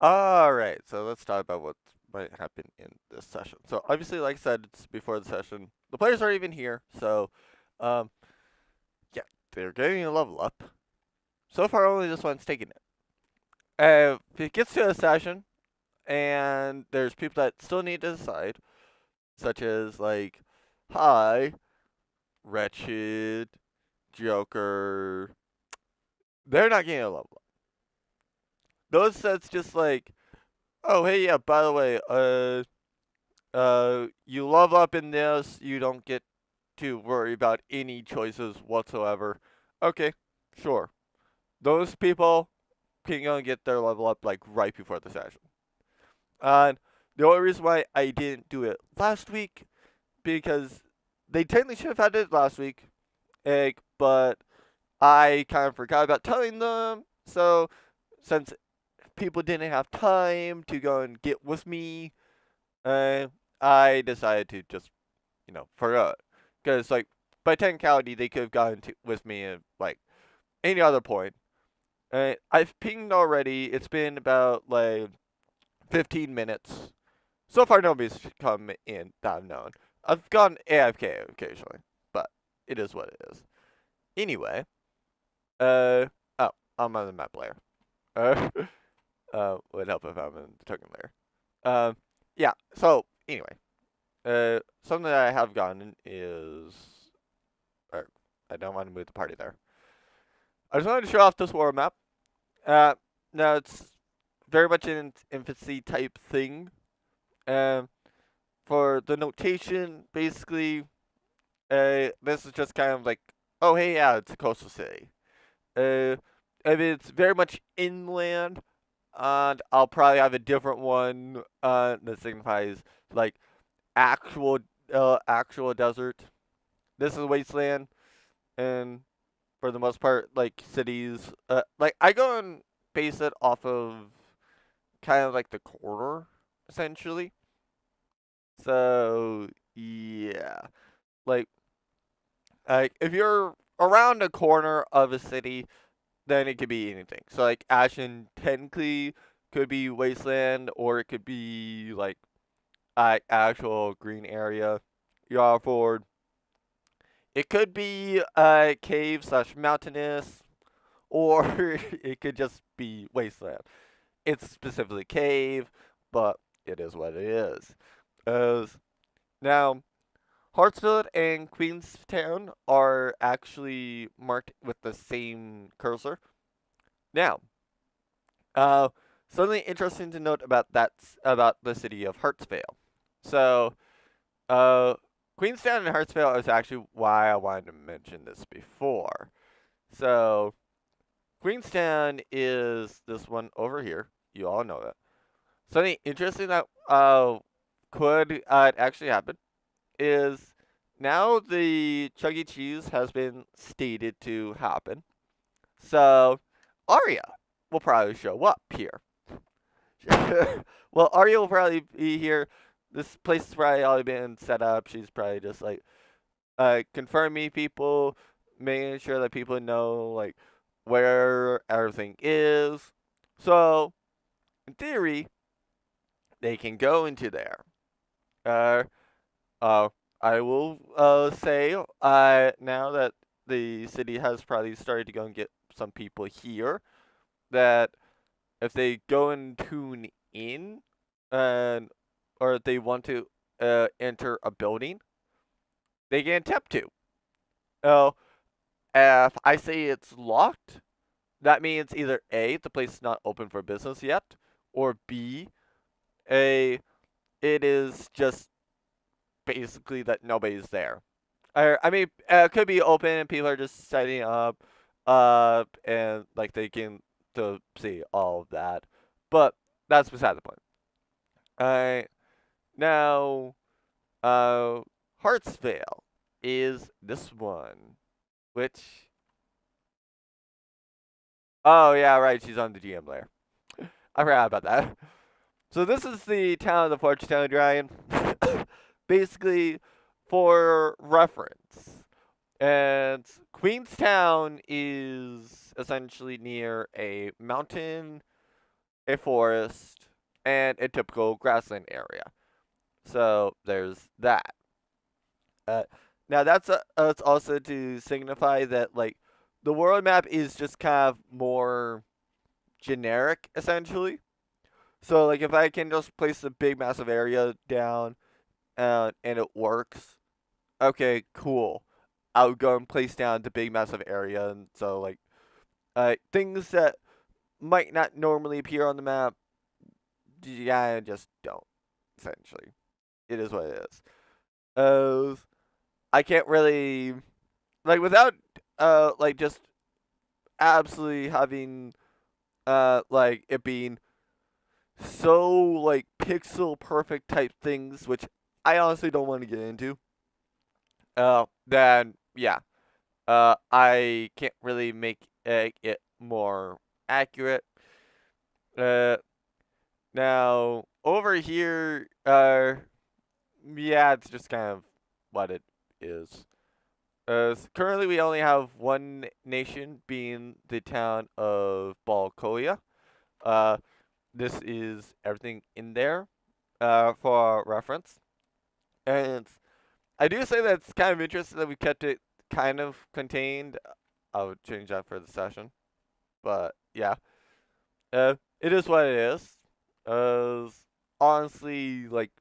Alright, so let's talk about what might happen in this session. So obviously, like I said, it's before the session. The players aren't even here, so um, yeah, they're getting a level up. So far, only this one's taking it. If it gets to a session and there's people that still need to decide, such as like, hi, wretched, Joker, they're not getting a level up. Those sets just like, oh hey yeah, by the way, you level up in this, you don't get to worry about any choices whatsoever. Okay, sure. Those people can go and get their level up like right before the session. And the only reason why I didn't do it last week because they technically should have had it last week, but I kind of forgot about telling them. So since people didn't have time to go and get with me, uh, I decided to just forgot. Because like by technicality, they could have gotten with me at like any other point. I've pinged already. It's been about like 15 minutes. So far, nobody's come in that I've known. I've gone AFK occasionally, but it is what it is. Anyway, uh, oh, I'm on the map layer. Uh, would help if I'm in the token layer. Yeah. So anyway, something that I have gotten is, or I don't want to move the party there. I just wanted to show off this world map. Uh, Now it's very much an infancy type thing. Um, for the notation, basically, this is just kind of like, oh hey, yeah, it's a coastal city. Uh, I mean, it's very much inland, and I'll probably have a different one that signifies like actual actual desert. This is wasteland, and for the most part, like cities. Like I go and base it off of kind of like the corner, essentially. So yeah, like if you're around a corner of a city, then it could be anything. So like Ashen technically could be wasteland, or it could be like actual green area. Yarford. It could be cave slash mountainous, or it could just be wasteland. It's specifically cave, but it is what it is. As now, Hartsfield and Queenstown are actually marked with the same cursor. Now, uh, something interesting to note about the city of Hartsvale. So, uh, Queenstown and Hartsvale is actually why I wanted to mention this before. So, Queenstown is this one over here. You all know that. Something interesting that could actually happen is now the Chuck E. Cheese has been stated to happen. So Arya will probably show up here. Well, Arya will probably be here. This place has probably already been set up. She's probably just like confirming people, making sure that people know like where everything is. So in theory, they can go into there. Uh, uh, I will say now that the city has probably started to go and get some people here, that if they go and tune in, and or if they want to enter a building, they can attempt to. Oh, if I say it's locked, that means either A, the place is not open for business yet, or B, a it is just basically that nobody's there. I mean, it could be open and people are just setting up, and like they can to see all of that, but that's beside the point. Uh, Now, uh, Hartsvale is this one, which oh yeah, right, she's on the GM layer. I forgot about that. So this is the town of the Fortune Town Dragon. Basically, for reference. And Queenstown is essentially near a mountain a forest, and a typical grassland area. So there's that. Uh, Now that's also to signify that like the world map is just kind of more generic essentially. So like if I can just place a big massive area down and it works, okay, cool. I would go and place down the big massive area, and so like things that might not normally appear on the map, yeah, just don't. Essentially, it is what it is. Uh, I can't really like without like just absolutely having like it being so like pixel perfect type things, which I honestly don't want to get into. Then yeah, I can't really make it more accurate. Uh, Now over here, yeah, it's just kind of what it is. Currently, we only have one nation, being the town of Balcoia. Uh, this is everything in there, for reference. And I do say that it's kind of interesting that we kept it kind of contained. I would change that for the session, but yeah, it is what it is. Uh, Honestly, like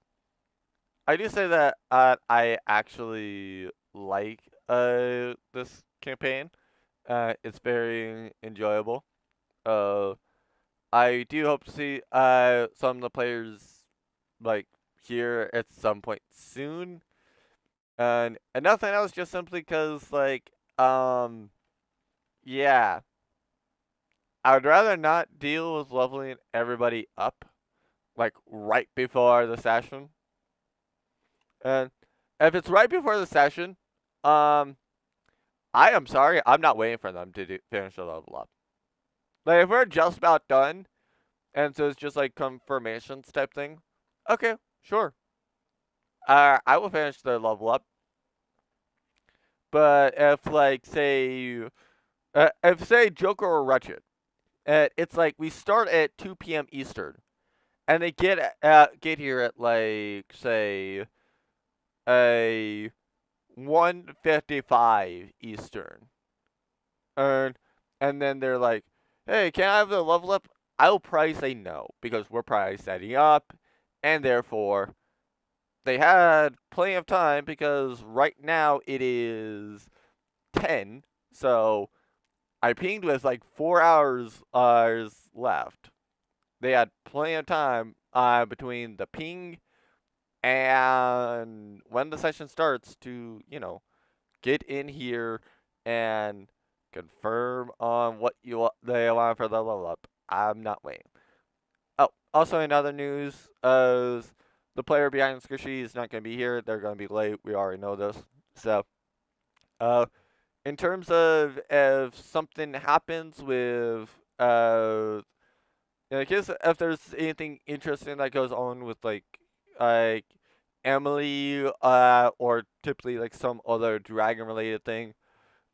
I do say that I actually like this campaign. It's very enjoyable. Uh, I do hope to see some of the players like here at some point soon. And nothing else, just simply because like yeah, I would rather not deal with leveling everybody up like right before the session. And if it's right before the session, um, I am sorry, I'm not waiting for them to finish the level up. Like if we're just about done, and so it's just like confirmations type thing. Okay, sure. I will finish the level up. But if like say, if say Joker or Wretched, it's like we start at 2 p.m. Eastern, and they get here at like say a 1:55 Eastern, and and then they're like, "Hey, can I have the level up?" I will probably say no because we're probably setting up, and therefore they had plenty of time because right now it is 10. So I pinged with like 4 hours left. They had plenty of time between the ping and when the session starts to, get in here and confirm on what they want for the level up. I'm not waiting. Oh, also in other news, the player behind Squishy is not going to be here. They're going to be late. We already know this. So, uh, in terms of if something happens with, in case if there's anything interesting that goes on with like Emily, or typically like some other dragon related thing,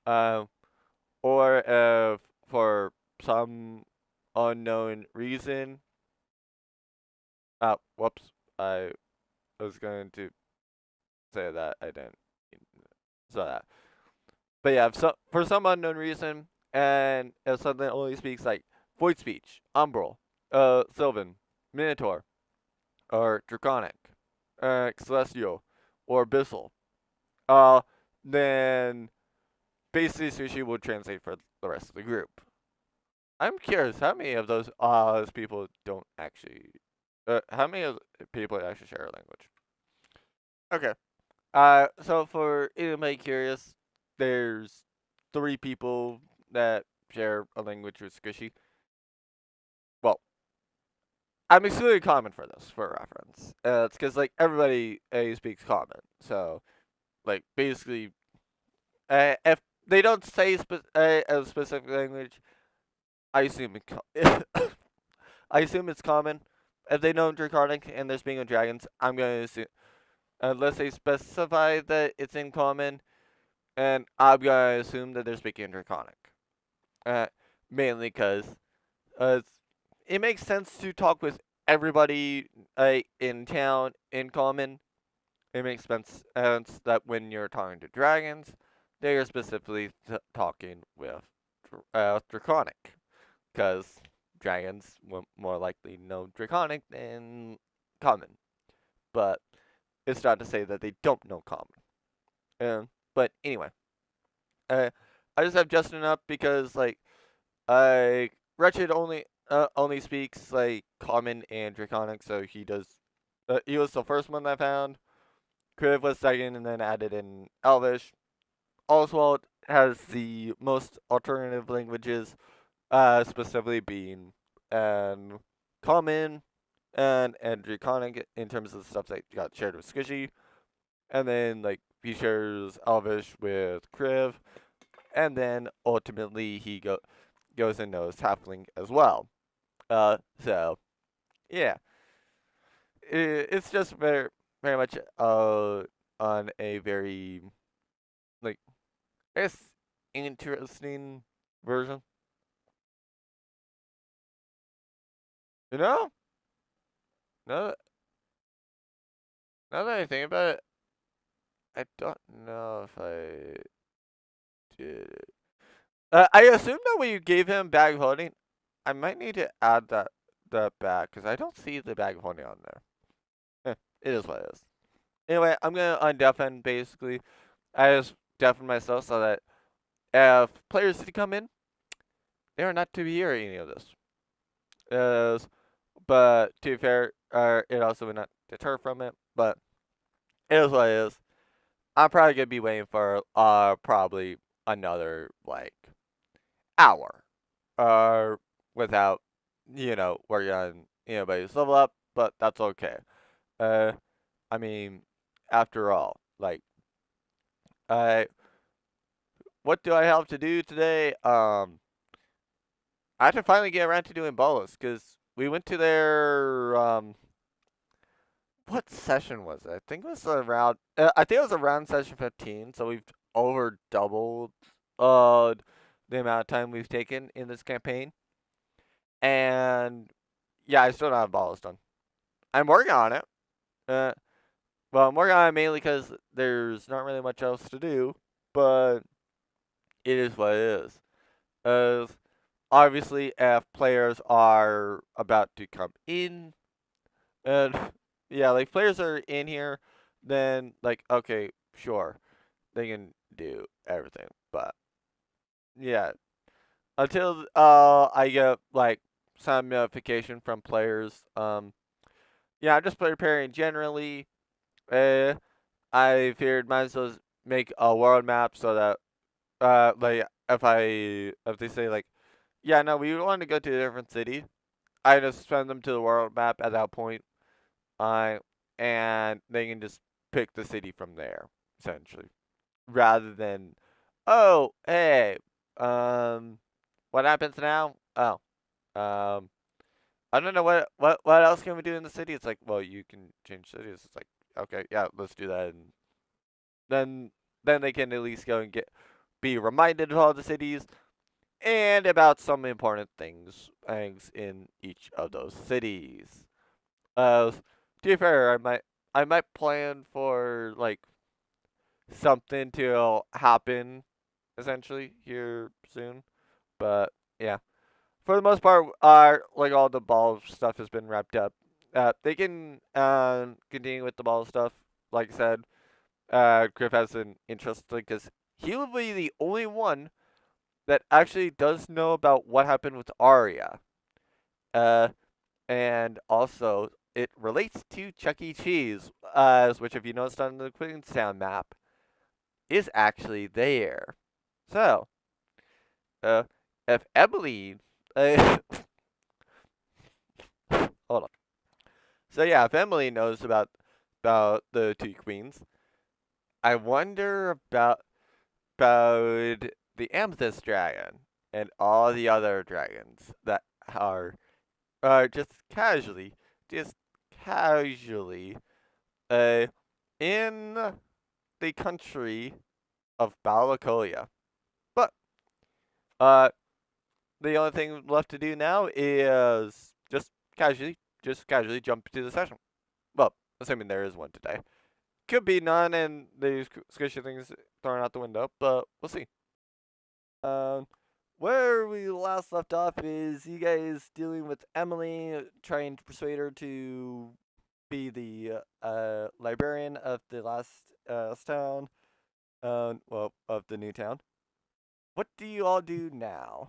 um, or if for some unknown reason, whoops, I was going to say that I didn't. So that, but yeah, for some unknown reason, and if something only speaks like void speech, umbral, sylvan, minotaur, or draconic, celestial, or abyssal, uh, then basically sushi would translate for the rest of the group. I'm curious, how many of those people don't actually, how many of the people actually share a language? Okay. So for anybody curious, there's 3 people that share a language with Squishy. Well, I'm excluding common for this, for reference. It's because like everybody speaks common, so like basically, if they don't say a specific language, I assume I assume it's common. If they know Draconic and they're speaking of dragons, I'm gonna assume unless they specify that it's in common, and I'm gonna assume that they're speaking Draconic. Uh, Mainly because uh, it makes sense to talk with everybody in town in common. It makes sense that when you're talking to dragons, they are specifically talking with draconic, because dragons will more likely know draconic than common. But it's not to say that they don't know common. But anyway, uh, I just have Justin up because I Wretched only speaks like common and draconic, so he does. He was the first one I found. Kriv was second, and then added in Elvish. Oswald has the most alternative languages, specifically being and common and draconic in terms of the stuff that got shared with Squishy, and then like he shares Elvish with Kriv, and then ultimately he goes and knows Halfling as well. So yeah, it's just very much on a very like I guess interesting version. You know, now that, now that I think about it, I don't know if I did it. I assume that when you gave him bag of holding, I might need to add that back because I don't see the bag of holding on there. It is what it is. Anyway, I'm gonna undeafen basically. I just deafen myself so that if players did come in, they are not to hear any of this. But to be fair, it also would not deter from it. But it is what it is. I'm probably gonna be waiting for probably another like hour, uh, without working on anybody's level up. But that's okay. Uh, I mean, after all, like, I what do I have to do today? I have to finally get around to doing bolas because we went to their what session was it? I think it was around. I think it was around session 15. So we've over doubled the amount of time we've taken in this campaign. And yeah, I still don't have bolas done. I'm working on it. Uh, well, I'm working on it mainly because there's not really much else to do. But it is what it is. Obviously, if players are about to come in, and yeah, like players are in here, then like okay, sure, they can do everything. But yeah, until I get like some notification from players, yeah, I'm just preparing generally. Uh, I figured might as well make a world map so that like if they say like yeah no we want to go to a different city, I just send them to the world map at that point. I and they can just pick the city from there, essentially, rather than, oh, hey, um, what happens now? Oh, um, I don't know what else can we do in the city. It's like, well, you can change cities. It's like, okay, yeah, let's do that, and then then they can at least go and be reminded of all the cities and about some important things in each of those cities. To be fair, I might plan for like something to happen essentially here soon, but yeah, for the most part, like all the ball stuff has been wrapped up. They can continue with the ball stuff. Like I said, Griff has an interest because he will be the only one that actually does know about what happened with Arya. Uh, and also it relates to Chuck E. Cheese, which if you noticed on the Queenstown map, is actually there. So, uh, if Emily, uh, hold on. So yeah, if Emily knows about the two queens, I wonder about the Amethyst Dragon and all the other dragons that are just just casually, uh, in the country of Balakolia. But uh, the only thing left to do now is just casually jump to the session. Well, assuming there is one today. Could be none, and these squishy things thrown out the window, but we'll see. Um, where we last left off is you guys dealing with Emily, trying to persuade her to be the librarian of the last town, well, of the new town. What do you all do now?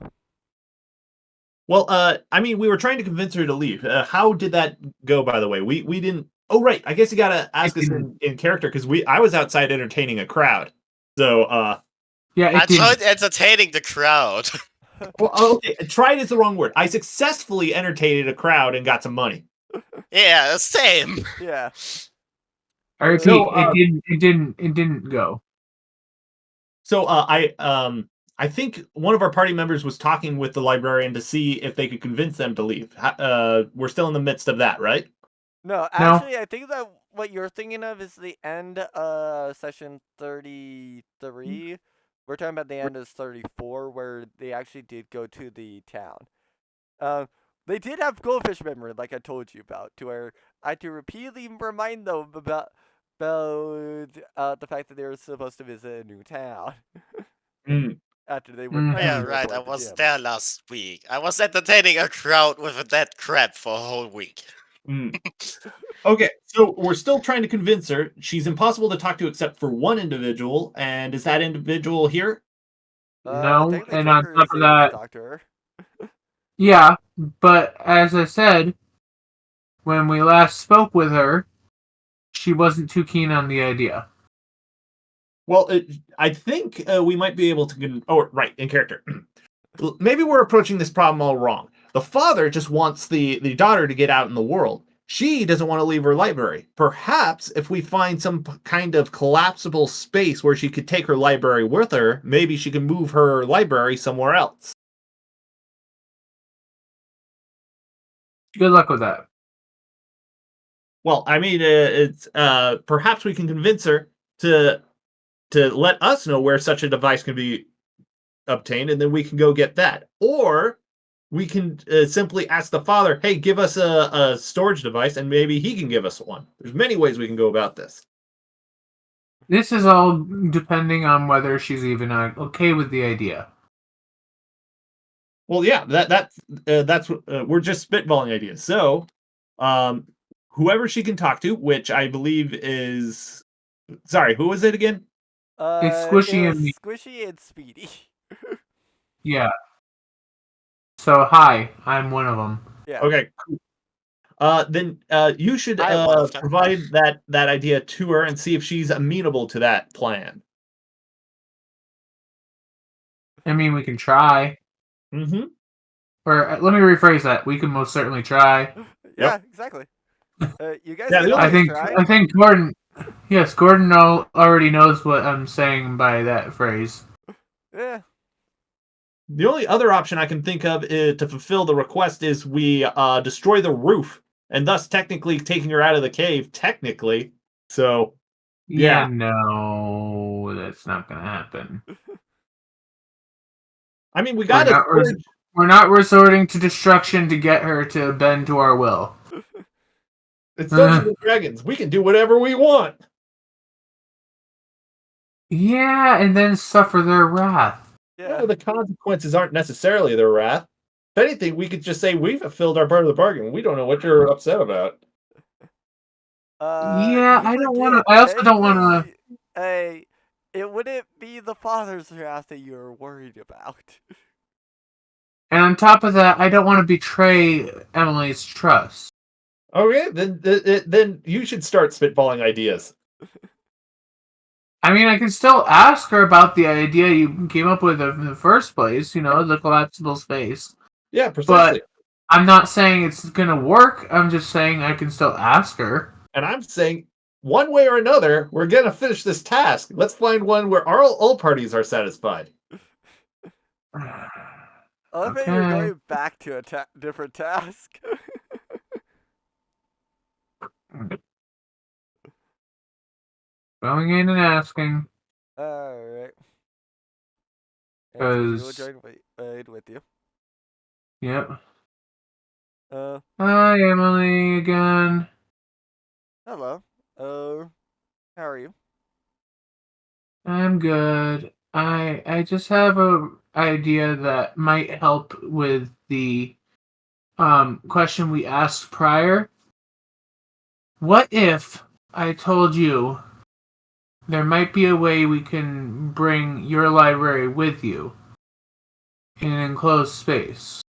Well, I mean, we were trying to convince her to leave. How did that go, by the way? We didn't. Oh, right. I guess you gotta It ask us didn't. in character because I was outside entertaining a crowd. So, Yeah, I it didn't. tried entertaining the crowd. well, okay, tried is the wrong word. I successfully entertained a crowd and got some money. Yeah, same. Yeah. I repeat, So, it didn't go. So, I think one of our party members was talking with the librarian to see if they could convince them to leave. We're still in the midst of that, right? No, No. actually, I think that what you're thinking of is the end of session 33. We're talking about the end of 34, where they actually did go to the town. Um, they did have goldfish memory, like I told you about, to where I had to repeatedly remind them about the fact that they were supposed to visit a new town Mm, after they Mm. Oh after yeah, they right. I report the was gym. there last week. I was entertaining a crowd with a dead crab for a whole week. mm. Okay, so we're still trying to convince her. She's impossible to talk to except for one individual, and is that individual here? No, Technically, and on Joker top is of able to that, talk to her. yeah, but as I said, when we last spoke with her, she wasn't too keen on the idea. Well, I think we might be able to. Oh, right, in character. Maybe we're approaching this problem all wrong. The father just wants the daughter to get out in the world. She doesn't want to leave her library. Perhaps if we find some kind of collapsible space where she could take her library with her, maybe she can move her library somewhere else. Good luck with that. Well, I mean, it's perhaps we can convince her to let us know where such a device can be obtained, and then we can go get that. Or we can simply ask the father, "Hey, give us a storage device," and maybe he can give us one. There's many ways we can go about this. This is all depending on whether she's even okay with the idea. Well, yeah, that's we're just spitballing ideas. So, um, whoever she can talk to, which I believe is, sorry, who was it again? It's It squishy was and me. Squishy and Speedy. Yeah. So hi, I'm one of them. Yeah. Okay, cool. Then you should I'm one of them. provide that idea to her and see if she's amenable to that plan. I mean, we can try. Mm-hmm. Or let me rephrase that. We can most certainly try. Yeah, Yep. exactly. You guys Yeah, can the I only always think try. I think Gordon. Yes, Gordon already knows what I'm saying by that phrase. Yeah. The only other option I can think of to fulfill the request is we destroy the roof, and thus technically taking her out of the cave. Technically, so Yeah, yeah. no, that's not gonna happen. I mean, we We're got a not storage. we're not resorting to destruction to get her to bend to our will. It's Dungeons and Dragons. We can do whatever we want. Yeah, and then suffer their wrath. Yeah. Well, the consequences aren't necessarily their wrath. If anything, we could just say we've fulfilled our part of the bargain. We don't know what you're upset about. Yeah, You I don't want to. forget. I also don't want to. Technically, hey, it wouldn't be the father's wrath that you're worried about. And on top of that, I don't want to betray Emily's trust. Okay, then you should start spitballing ideas. I mean, I can still ask her about the idea you came up with in the first place, the collapsible space. Yeah, But precisely. I'm not saying it's going to work. I'm just saying I can still ask her. And I'm saying, one way or another, we're gonna finish this task. Let's find one where all parties are satisfied. I love that you're Okay. going back to a different task. Going in and asking. Alright. And Squishy will Because, join with you. yep. Uh, Hi, Emily again. hello. How are you? I'm good. I just have a idea that might help with the question we asked prior. What if I told you there might be a way we can bring your library with you in an enclosed space?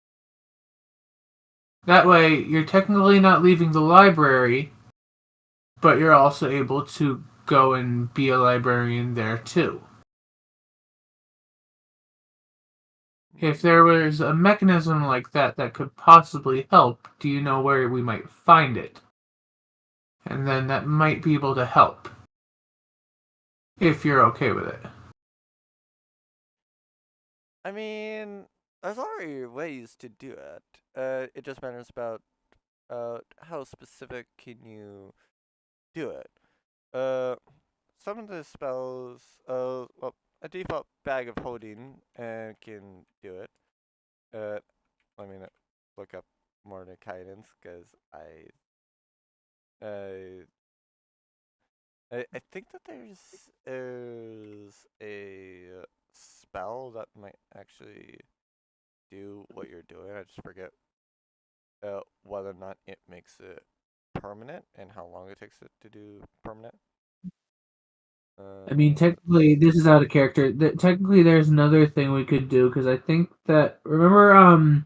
That way, you're technically not leaving the library, but you're also able to go and be a librarian there too. If there was a mechanism like that that could possibly help, do you know where we might find it? And then that might be able to help. If you're okay with it. I mean, there's already ways to do it. It just matters about how specific can you do it. Uh, some of the spells, well, a default bag of holding can do it. Let me look up more guidance because uh, I think that there's a spell that might actually do what you're doing. I just forget whether or not it makes it permanent and how long it takes it to do permanent. I mean, Uh, technically, this is out of character. Technically, there's another thing we could do because I think that remember,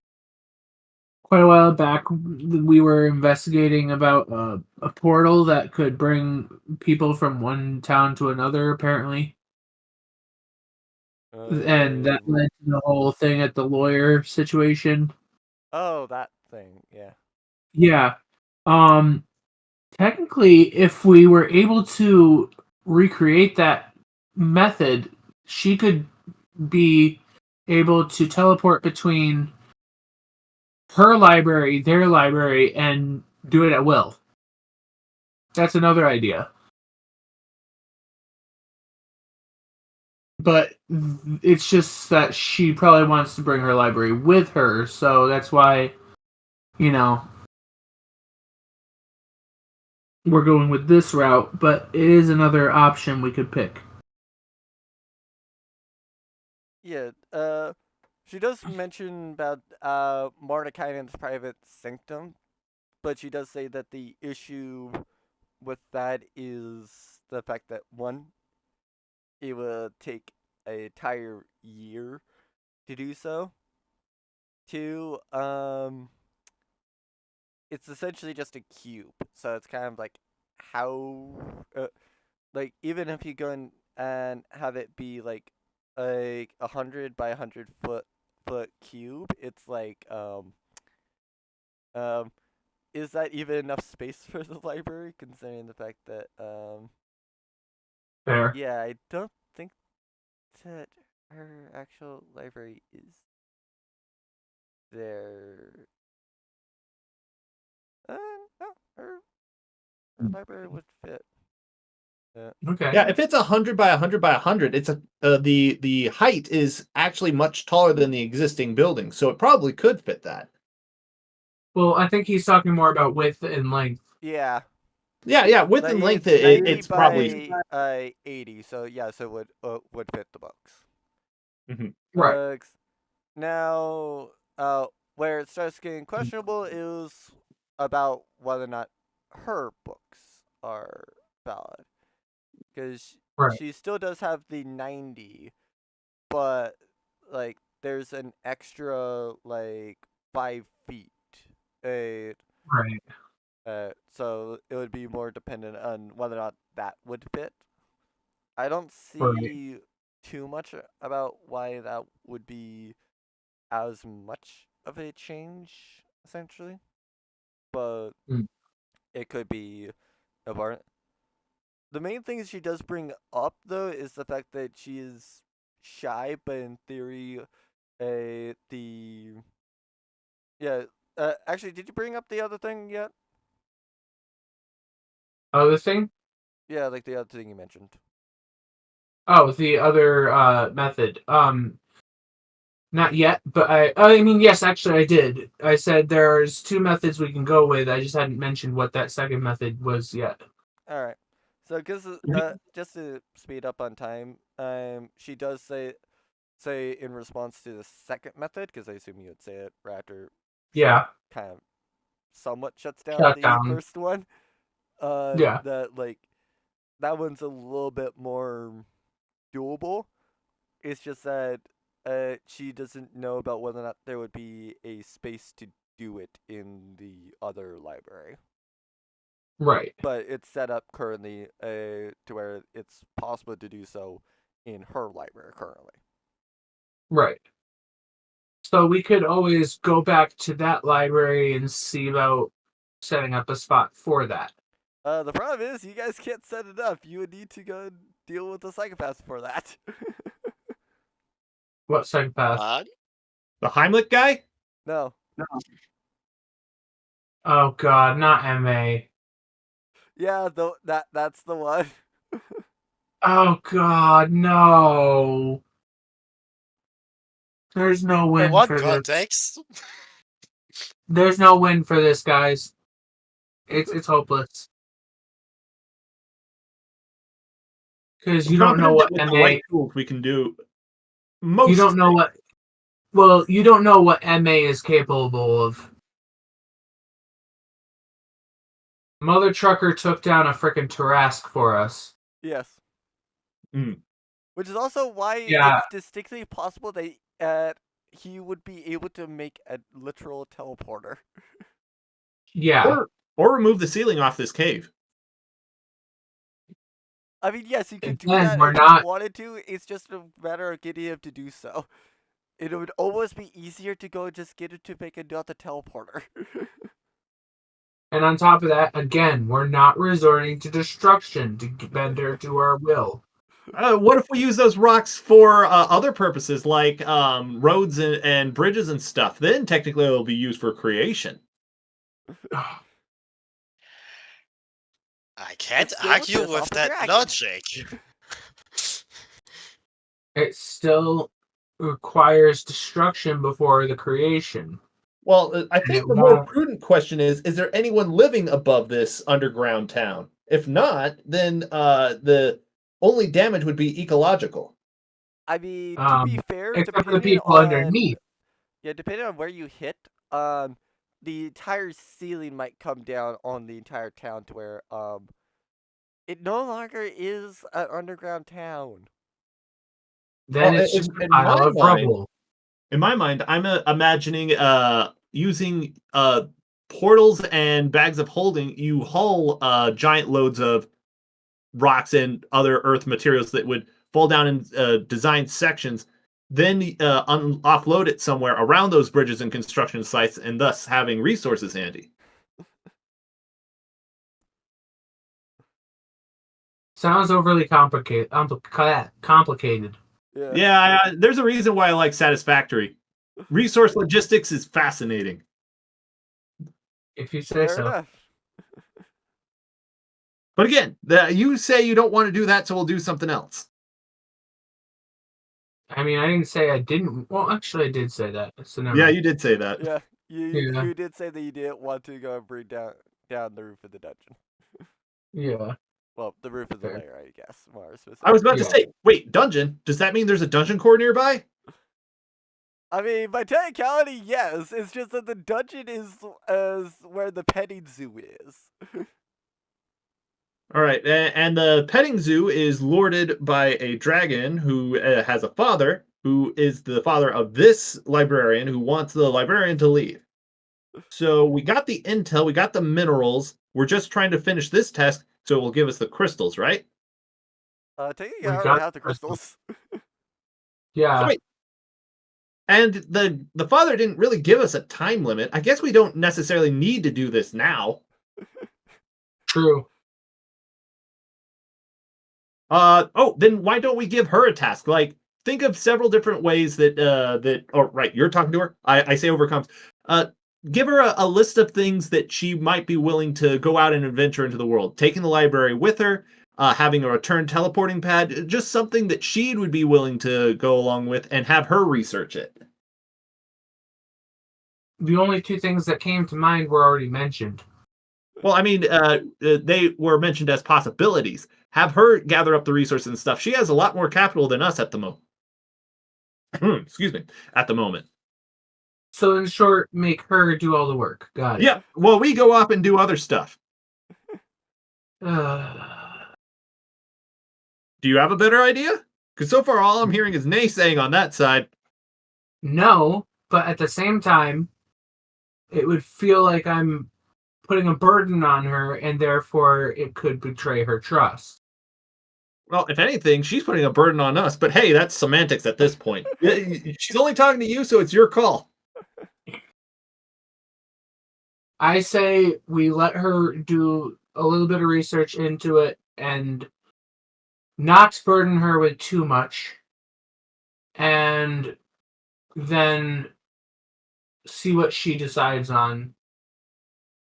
quite a while back we were investigating about a portal that could bring people from one town to another. Apparently, and that oh, led to the whole thing at the lawyer situation. oh, that thing. Yeah. Yeah. Um. Technically, if we were able to recreate that method, she could be able to teleport between her library, their library, and do it at will. That's another idea. But it's just that she probably wants to bring her library with her, so that's why, you know, we're going with this route, but it is another option we could pick. Yeah. She does mention about Mordekainen's private sanctum, but she does say that the issue with that is the fact that one, it will take an entire year to do so. Two, it's essentially just a cube, so it's kind of like how, like even if you go and have it be like a 100 by 100 foot cube, it's like um is that even enough space for the library considering the fact that Fair. yeah, I don't think that her actual library is there. No, her library would fit. Okay. Yeah, if it's 100 by 100 by 100, it's the height is actually much taller than the existing building, so it probably could fit that. Well, I think he's talking more about width and length. Yeah, Yeah, yeah, width like and length, it's 90 it's probably. by 80, so yeah, so it would fit the books. Mhm. Right. Now, where it starts getting questionable is about whether or not her books are valid, because Right. she still does have the 90, but like there's an extra like 5 feet. Uh, Right. so it would be more dependent on whether or not that would fit. I don't Right. see too much about why that would be as much of a change, essentially, but Mm. it could be a part. The main thing she does bring up, though, is the fact that she is shy, but in theory, the yeah. Actually, did you bring up the other thing yet? Other thing? Yeah, like the other thing you mentioned. Oh, the other method. Not yet, but I mean, yes, actually, I did. I said there's 2 methods we can go with. I just hadn't mentioned what that second method was yet. All right. So, cause just to speed up on time, she does say in response to the second method, because I assume you would say it after she Yeah, kind of somewhat shuts down shut the down. first one. Yeah, That like that one's a little bit more doable. It's just that she doesn't know about whether or not there would be a space to do it in the other library. right, But it's set up currently to where it's possible to do so in her library currently. right. So we could always go back to that library and see about setting up a spot for that. The problem is you guys can't set it up. You would need to go deal with the psychopath for that. What psychopath? What? The Heimlich guy? No. Oh God, not MA. Yeah, that's the one. Oh God, no. There's no In win what for this. context? There's no win for this, guys. It's hopeless. Because I'm you don't know confident that what with the MA. right tools we can do You most don't know things. what. Well, you don't know what MA is capable of. Mother Trucker took down a frickin' Tarask for us. Yes. Mm. Which is also why Yeah, it's distinctly possible that he would be able to make a literal teleporter. yeah. Or remove the ceiling off this cave. I mean, yes, you could do Again, that we're if you not. wanted to. It's just a matter of getting him to do so. It would almost be easier to go just get him to make another teleporter. And on top of that, again, we're not resorting to destruction to bend her to our will. What if we use those rocks for other purposes, like roads and bridges and stuff? Then technically it'll be used for creation. I But can't still, argue piss with off a that dragon. logic. It still requires destruction before the creation. Well, I And think it the more won't. prudent question is there anyone living above this underground town? If not, then the only damage would be ecological. I mean, to be fair, Except for the people underneath. depending on where you hit, the entire ceiling might come down on the entire town to where it no longer is an underground town. Then Well, it's just a pile of rubble. in my mind, I'm imagining using portals and bags of holding. You haul giant loads of rocks and other earth materials that would fall down in designed sections, then offload it somewhere around those bridges and construction sites, and thus having resources handy. Sounds overly complicated. Complicated. Yeah. Yeah, there's a reason why I like Satisfactory. Resource logistics is fascinating. If you say Fair so. enough. But again, you say you don't want to do that, so we'll do something else. I mean, I didn't say I didn't. Well, actually, I did say that. So never Yeah, mind. you did say that. Yeah. Yeah. You did say that you didn't want to go and bring down the roof of the dungeon. Yeah. Well, the roof of the Fair. lair, I guess, more specific. I was about to Yeah. say, wait, dungeon? Does that mean there's a dungeon core nearby? I mean, by technicality, yes. It's just that the dungeon is where the petting zoo is. All right, and the petting zoo is lorded by a dragon who has a father, who is the father of this librarian, who wants the librarian to leave. So we got the intel, we got the minerals. We're just trying to finish this test, so it will give us the crystals, right? Technically, We I already got have the crystals. Yeah. Wait, and the father didn't really give us a time limit. I guess we don't necessarily need to do this now. True. Then why don't we give her a task? Like, think of several different ways that. Oh, right, you're talking to her. I say overcomes. Uh, give her a list of things that she might be willing to go out and adventure into the world. Taking the library with her, having a return teleporting pad, just something that she would be willing to go along with and have her research it. The only two things that came to mind were already mentioned. Well, I mean, they were mentioned as possibilities. Have her gather up the resources and stuff. She has a lot more capital than us at the moment. Excuse me, at the moment. So in short, make her do all the work. Got it. Yeah. Well, we go up and do other stuff. Do you have a better idea? Because so far, all I'm hearing is naysaying on that side. No, but at the same time, it would feel like I'm putting a burden on her, and therefore it could betray her trust. Well, if anything, she's putting a burden on us. But hey, that's semantics at this point. She's only talking to you, so it's your call. I say we let her do a little bit of research into it and not burden her with too much, and then see what she decides on.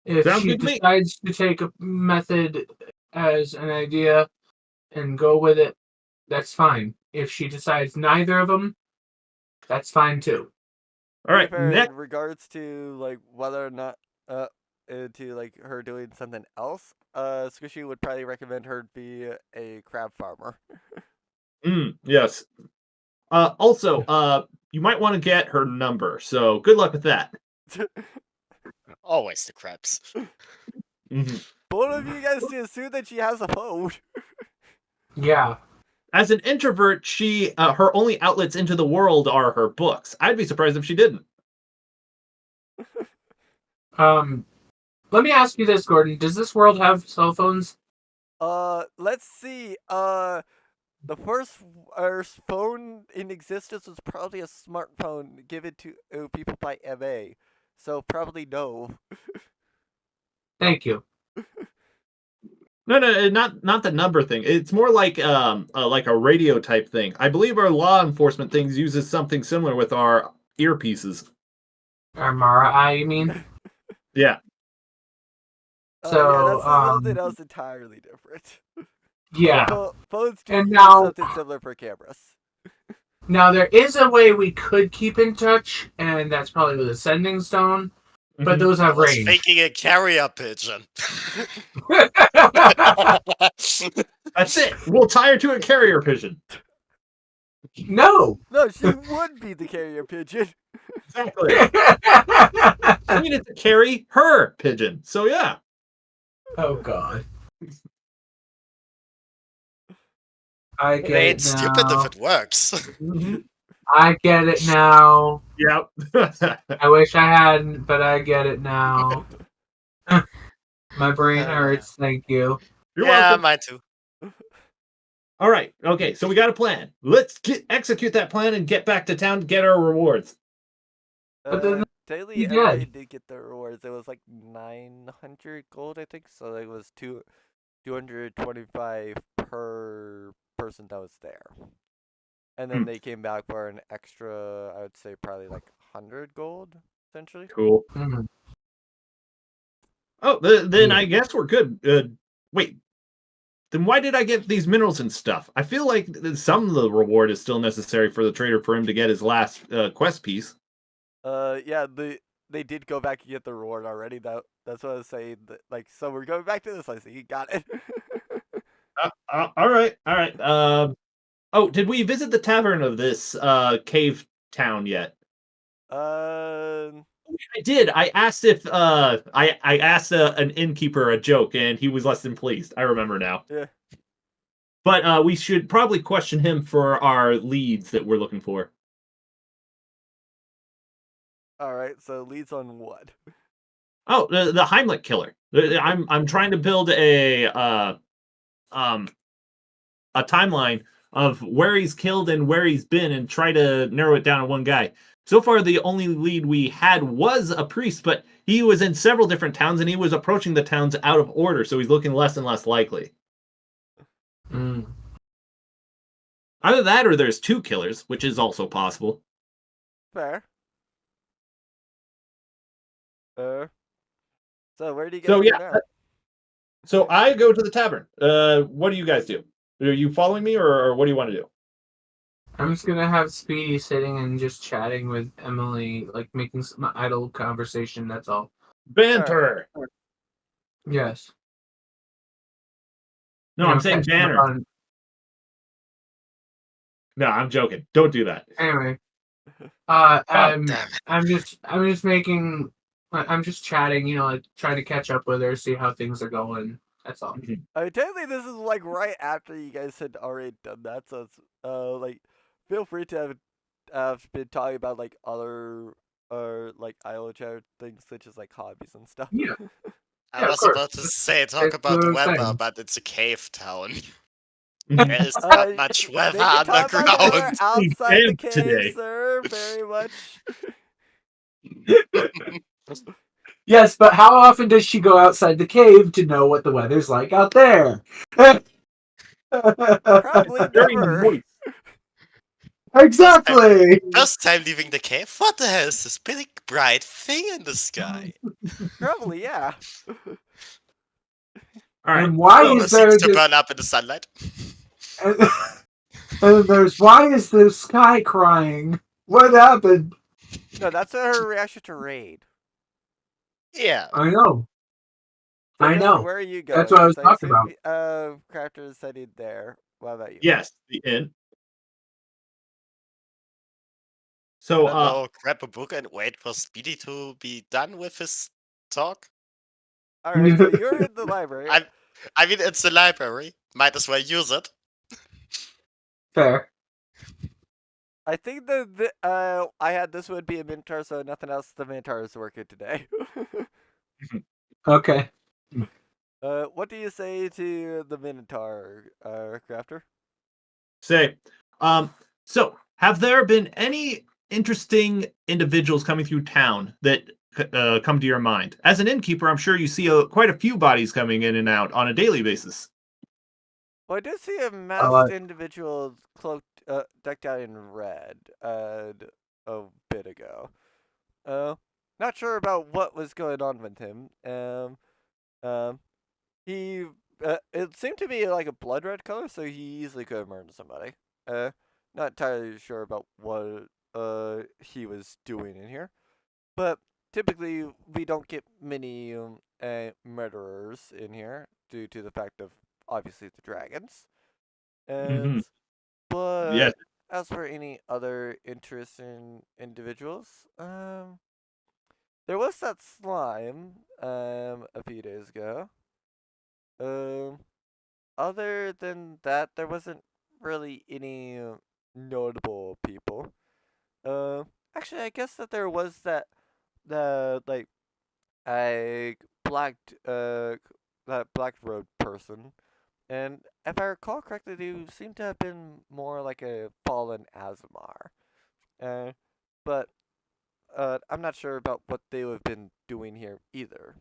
If Sounds she good to me. decides to take a method as an idea and go with it, that's fine. If she decides neither of them, that's fine too. All right, In next. regards to like whether or not to like her doing something else, Squishy would probably recommend her be a crab farmer. Yes. Also, you might want to get her number. So good luck with that. Always the crabs. Both of you guys to assume that she has a phone. Yeah. As an introvert, she her only outlets into the world are her books. I'd be surprised if she didn't. Let me ask you this, Gordon. Does this world have cell phones? Let's see. The first phone in existence was probably a smartphone given to people by MA. So probably no. Thank you. No, not the number thing. It's more like a radio type thing. I believe our law enforcement things uses something similar with our earpieces. Or Mara, you mean? Yeah. So, yeah, that's something else entirely different. yeah. Phones do And use now- something similar for cameras. Now, there is a way we could keep in touch, and that's probably with a sending stone, but those I have was range. thinking a carrier pigeon. That's it. We'll tie her to a carrier pigeon. No! No, she would be the carrier pigeon. Exactly. I mean, it's a carry her pigeon. So yeah. Oh, God. I It get ain't it stupid if now. it works. I get it now. Yep. I wish I hadn't, but I get it now. My brain hurts, thank you. You're Yeah, welcome. mine too. All right. Okay. So we got a plan. Let's execute that plan and get back to town to get our rewards. But then Daily, he everybody did. did get their rewards. It was like 900 gold, I think. So it was 225 per person that was there. And then they came back for an extra, I would say probably like 100 gold, essentially. Cool. Mhm. Oh, then I guess we're good. Wait. Then why did I get these minerals and stuff? I feel like some of the reward is still necessary for the trader for him to get his last quest piece. Yeah, they did go back and get the reward already. That's what I was saying. Like, so we're going back to this. I see you got it. All right. Oh, did we visit the tavern of this cave town yet? I did. I asked if I asked an innkeeper a joke, and he was less than pleased. I remember now. Yeah. But we should probably question him for our leads that we're looking for. All right. So leads on what? Oh, the Heimlich killer. I'm trying to build a timeline of where he's killed and where he's been, and try to narrow it down to one guy. So far, the only lead we had was a priest, but he was in several different towns, and he was approaching the towns out of order, so he's looking less and less likely. Either that, or there's two killers, which is also possible. Fair. So where do you guys So go yeah, now? so I go to the tavern. What do you guys do? Are you following me, or what do you want to do? I'm just gonna have Speedy sitting and just chatting with Emily, like making some idle conversation. That's all. Banter. Yes. No, I'm saying catching up banner. on. No, I'm joking. Don't do that. Anyway, Oh, Damn it. I'm just making. I'm just chatting. Like trying to catch up with her, see how things are going. That's all. Technically, this is like right after you guys had already done that, so it's like feel free to have been talking about like other or like idle chat things such as like hobbies and stuff. Yeah. I Yeah, of was course. about to say talk It's about what the I'm weather, saying. but it's a cave town. Mhm. There is not Uh, much weather they can talk about the weather underground. outside the Damn cave, today. sir. Very much. Yes, but how often does she go outside the cave to know what the weather's like out there? Probably During the never. moist. First time, Exactly. first time leaving the cave. What the hell is this big bright thing in the sky? Probably, yeah. All right. And why So is Seems there to this? burn up in the sunlight. And, and there's why is the sky crying? What happened? No, that's her reaction to raid. Yeah. I know. So, I Christopher, know. where are you That's going? what I was Because I talking assume about. character is studied there. What about you? yes, the inn. I So don't know. Grab a book and wait for Speedy to be done with his talk. All right, so you're in the library. I mean, it's the library. Might as well use it. Fair. I think I had this would be a Minotaur, so nothing else. The Minotaur is working today. Okay. What do you say to the Minotaur, Crafter? say, so have there been any interesting individuals coming through town that come to your mind? As an innkeeper, I'm sure you see quite a few bodies coming in and out on a daily basis. Well, I did see a Uh, masked individual cloaked, decked out in red, a bit ago. Uh, Not sure about what was going on with him. Um, he, it seemed to be like a blood red color, so he easily could have murdered somebody. Uh, Not entirely sure about what he was doing in here, but typically we don't get many murderers in here due to the fact of obviously the dragons. And Hmm. but Yes. as for any other interesting individuals, there was that slime a few days ago. Um, Other than that, there wasn't really any notable people. Uh, Actually, I guess that there was the like a that black road person, and if I recall correctly, they seem to have been more like a fallen Azamar. Uh, but I'm not sure about what they would have been doing here either.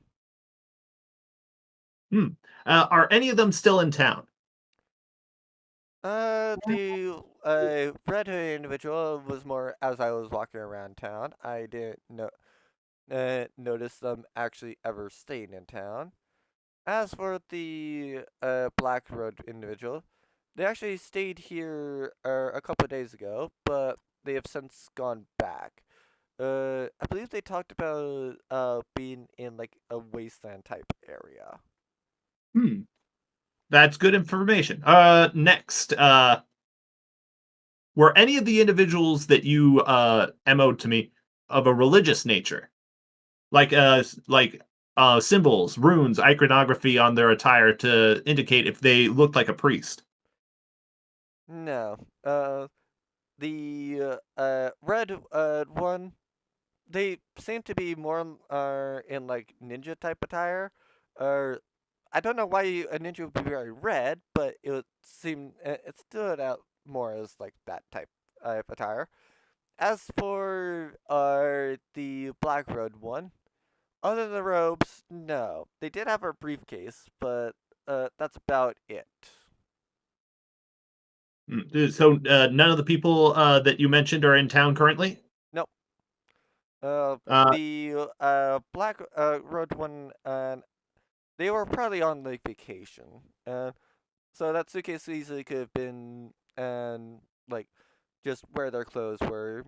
Hmm. Are any of them still in town? The red hooded individual was more as I was walking around town. I didn't notice them actually ever staying in town. As for the black road individual, they actually stayed here a couple of days ago, but they have since gone back. I believe they talked about being in like a wasteland type area. Hmm. That's good information. Next, were any of the individuals that you emoed to me of a religious nature, like symbols, runes, iconography on their attire to indicate if they looked like a priest? No, the red one, they seem to be more in like ninja type attire. Or I don't know why a ninja would be wearing red, but it would seem it stood out more as like that type of attire. As for the black road one, other than the robes, no. They did have a briefcase, but that's about it. So none of the people that you mentioned are in town currently. Nope. Uh, The black road one, they were probably on like vacation, so that suitcase easily could have been and like just where their clothes were,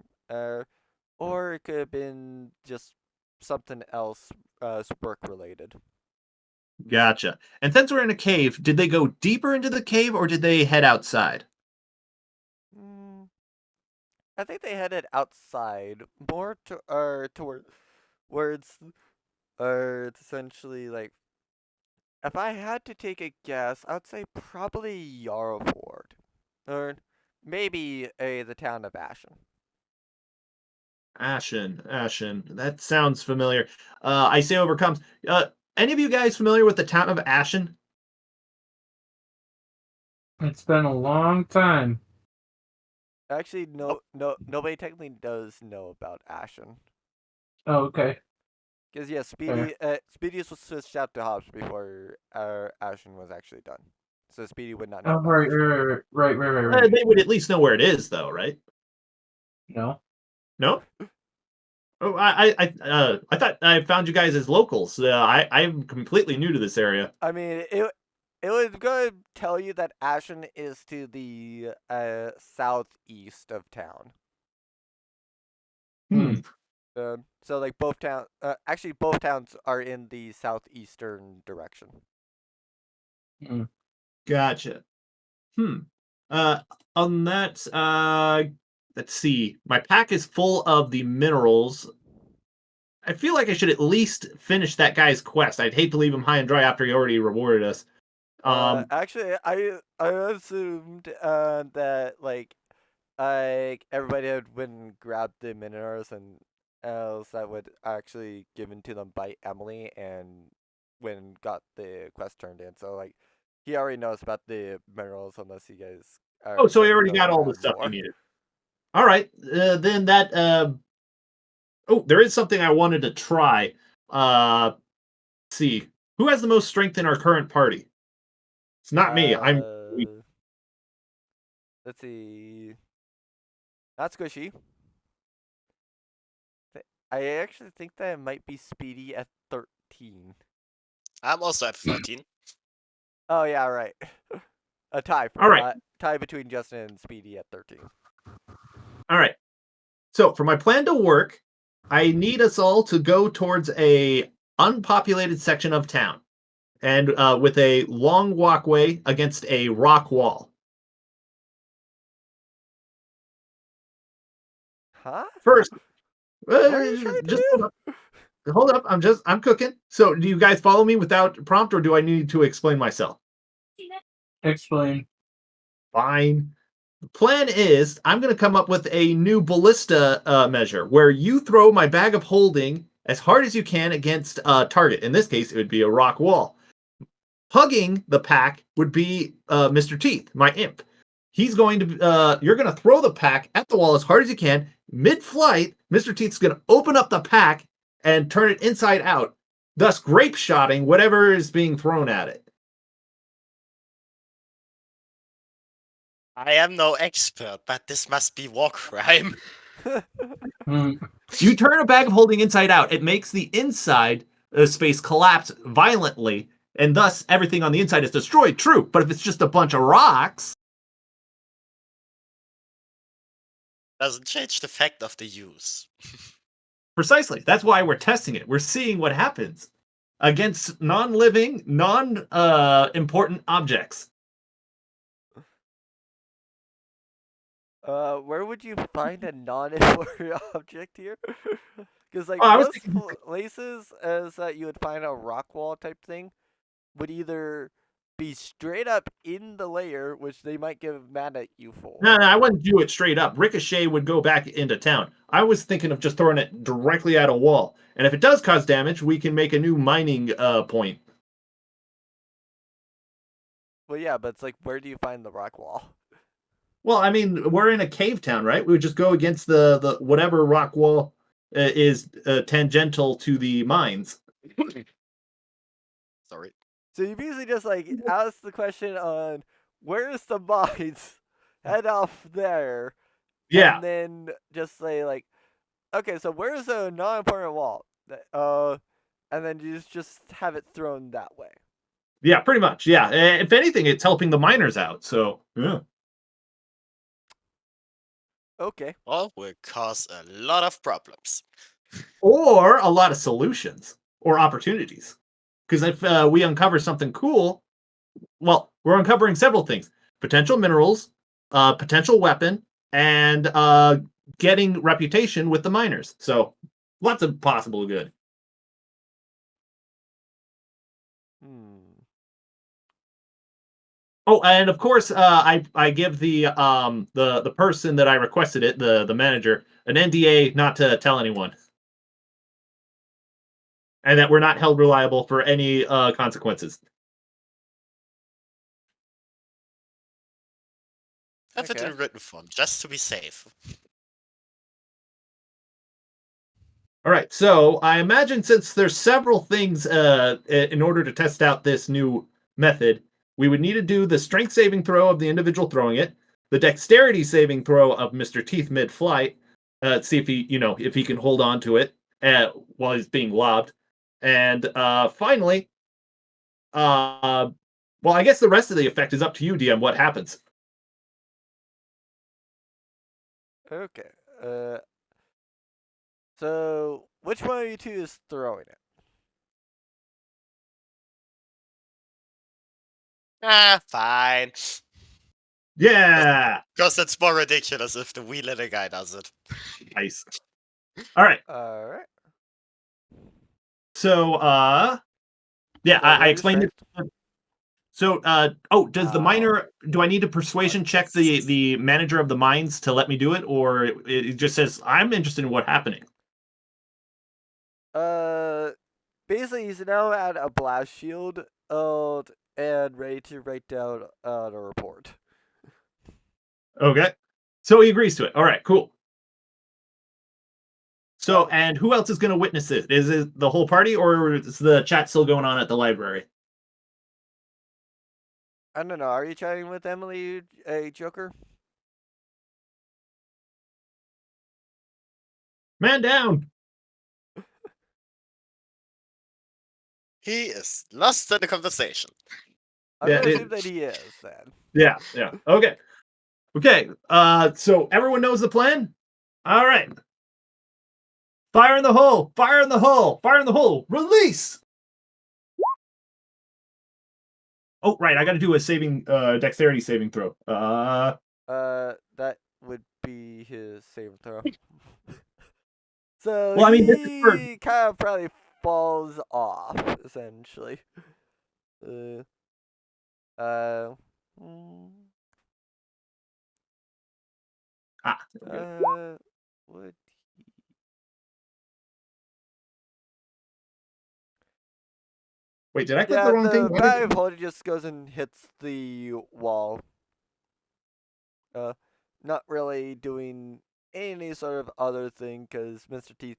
or it could have been just something else, work related. Gotcha. And since we're in a cave, did they go deeper into the cave or did they head outside? Mm, I think they headed outside more to toward words, or it's essentially like if I had to take a guess, I would say probably Yarford, or maybe the town of Ashen. Ashen. That sounds familiar. I say overcomes. Any of you guys familiar with the town of Ashen? It's been a long time. Actually, Nope. nobody technically does know about Ashen. Oh, okay. Because yeah, Fair. Speedy was switched out to Hobbs before Ashen was actually done, so Speedy would not know Oh, about right, Ashen. right. They would at least know where it is, though, right? No. No. Oh, I thought I found you guys as locals. I'm completely new to this area. I mean, it was going to tell you that Ashen is to the southeast of town. Hmm. So like actually both towns are in the southeastern direction. Hmm. Gotcha. Hmm. Uh, on that, let's see. My pack is full of the minerals. I feel like I should at least finish that guy's quest. I'd hate to leave him high and dry after he already rewarded us. Actually, I assumed that like everybody had went and grabbed the minerals and else that would actually given to them by Emily and when got the quest turned in. So like he already knows about the minerals unless you guys Oh, are so he going to already go got all the grab stuff he more. needed. All right, then that. Oh, there is something I wanted to try. Let's see, who has the most strength in our current party? It's not me. I'm. Uh, let's see. Not Squishy. I actually think that it might be Speedy at 13. I'm also at 13. Oh yeah, right. A tie. All right, Tie between Justin and Speedy at 13. all right. So for my plan to work, I need us all to go towards a unpopulated section of town, and with a long walkway against a rock wall. Huh? First, What are you trying just to hold up. Hold up. I'm cooking. So, do you guys follow me without prompt, or do I need to explain myself? Explain. Fine. The plan is I'm going to come up with a new ballista measure where you throw my bag of holding as hard as you can against a target. In this case, it would be a rock wall. Hugging the pack would be Mr. Teeth, my imp. He's going to, you're going to throw the pack at the wall as hard as you can. Mid flight, Mr. Teeth's going to open up the pack and turn it inside out, thus grape shotting whatever is being thrown at it. I am no expert, but this must be war crime. do? Hmm. You turn a bag of holding inside out, it makes the inside space collapse violently, and thus everything on the inside is destroyed. True, but if it's just a bunch of rocks, Doesn't change the fact of the use. precisely. That's why we're testing it. We're seeing what happens against non-living, non-important objects. Where would you find a non-important object here? Because like Oh, I was most thinking, places, as that you would find a rock wall type thing, would either be straight up in the layer, which they might get mad at you no, for. no, I wouldn't do it straight up. Ricochet would go back into town. I was thinking of just throwing it directly at a wall, and if it does cause damage, we can make a new mining point. Well, yeah, but it's like, where do you find the rock wall? Well, I mean, we're in a cave town, right? We would just go against the whatever rock wall is tangential to the mines. Sorry. So you basically just like ask the question on where's the mines, head off there, Yeah, and then just say like, okay, so where's the non-important wall? And then you just have it thrown that way. yeah, pretty much. Yeah, if anything, it's helping the miners out. So yeah. Okay. Or will cause a lot of problems. Or a lot of solutions or opportunities. Because if we uncover something cool, well, we're uncovering several things: potential minerals, potential weapon, and getting reputation with the miners. So lots of possible good. Hmm. Oh, and of course, I give the person that I requested it, the manager, an NDA not to tell anyone, and that we're not held reliable for any consequences. Have it Okay. in written form, just to be safe. All right, so I imagine since there's several things in order to test out this new method, we would need to do the strength saving throw of the individual throwing it, the dexterity saving throw of Mr. Teeth mid-flight, see if if he can hold on to it while he's being lobbed, and finally, well, I guess the rest of the effect is up to you, DM. What happens? Okay. So which one of you two is throwing it? Fine. Yeah, Because it's more ridiculous if the wheel-letter guy does it. nice. All right, All right. so yeah, So I what do you explained say? it. So, does the Ow. miner? Do I need to persuasion check the manager of the mines to let me do it, or it just says I'm interested in what's happening? Uh, basically, he's now at a blast shield, and ready to write down the report. Okay, so he agrees to it. All right, cool. So, Um, and who else is going to witness it? Is it the whole party, or is the chat still going on at the library? I don't know. Are you chatting with Emily, a Joker? Man down. He is lost in the conversation. I'm Yeah, gonna assume that he is then. yeah. Okay, okay. So everyone knows the plan. All right. Fire in the hole! Fire in the hole! Fire in the hole! Release! Oh, right. I got to do a dexterity saving throw. That would be his save throw. So Well, I mean, this is for. he kind of probably falls off essentially. Uh, uh, mm, Okay. would Wait, did I click the yeah, wrong thing? the Why did? battery voltage just goes and hits the wall. Uh, Not really doing any sort of other thing because Mr. T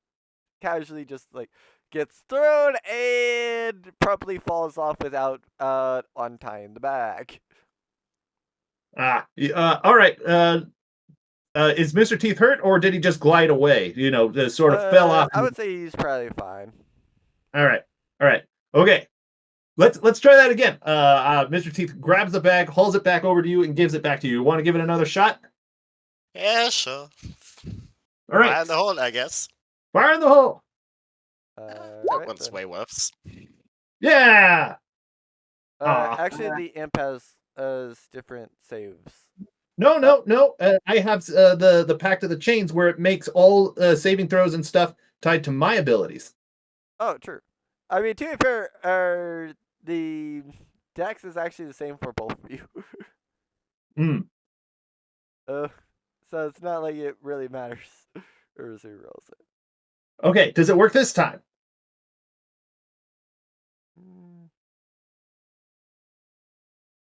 casually just like gets thrown and promptly falls off without untying the bag. All right. Is Mr. Teeth hurt, or did he just glide away? Sort of fell off. I would say he's probably fine. All right. All right. Okay. Let's try that again. Mr. Teeth grabs the bag, hauls it back over to you, and gives it back to you. Want to give it another shot? Yeah, sure. All right. Fire in the hole, I guess. Fire in the hole. That Right one's then. way worse. Yeah. Actually, the imp has different saves. No, Uh, no, no. I have the Pact of the Chains where it makes all saving throws and stuff tied to my abilities. oh, true. I mean, to be fair, the dex is actually the same for both of you. Hmm. uh, so it's not like it really matters or who rolls it. Okay. Does it work this time? Mm.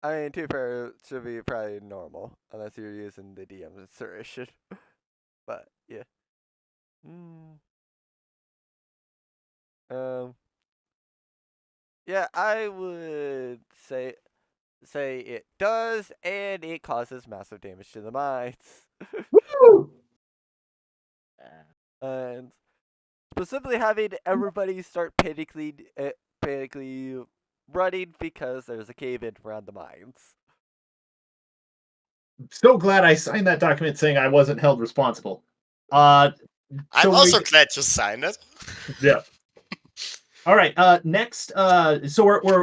I mean, to be fair, it should be probably normal unless you're using the DM's insertion. But yeah. Mm. Um. Yeah, I would say it does, and it causes massive damage to the mines. Woo! And specifically having everybody start panically running because there's a cave in around the mines. so glad I signed that document saying I wasn't held responsible. Uh, I'm so also glad you signed it. yeah. All right. Next. So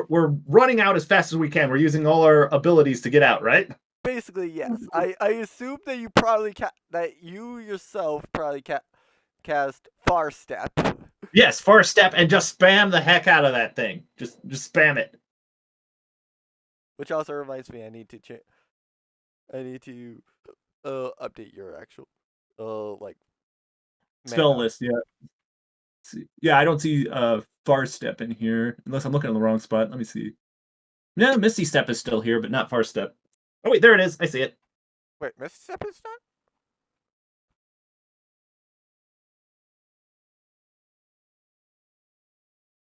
we're running out as fast as we can. We're using all our abilities to get out, right? Basically, yes. I assume that you probably that you yourself probably cast Far Step. Yes. First step, and just spam the heck out of that thing. Just spam it. Which also reminds me, I need to update your actual like Spell mana. list. Yeah. Yeah. I don't see far step in here unless I'm looking in the wrong spot. Let me see. Yeah, Misty Step is still here, but not far step. Oh wait, there it is. I see it. Wait, Mississippi is not?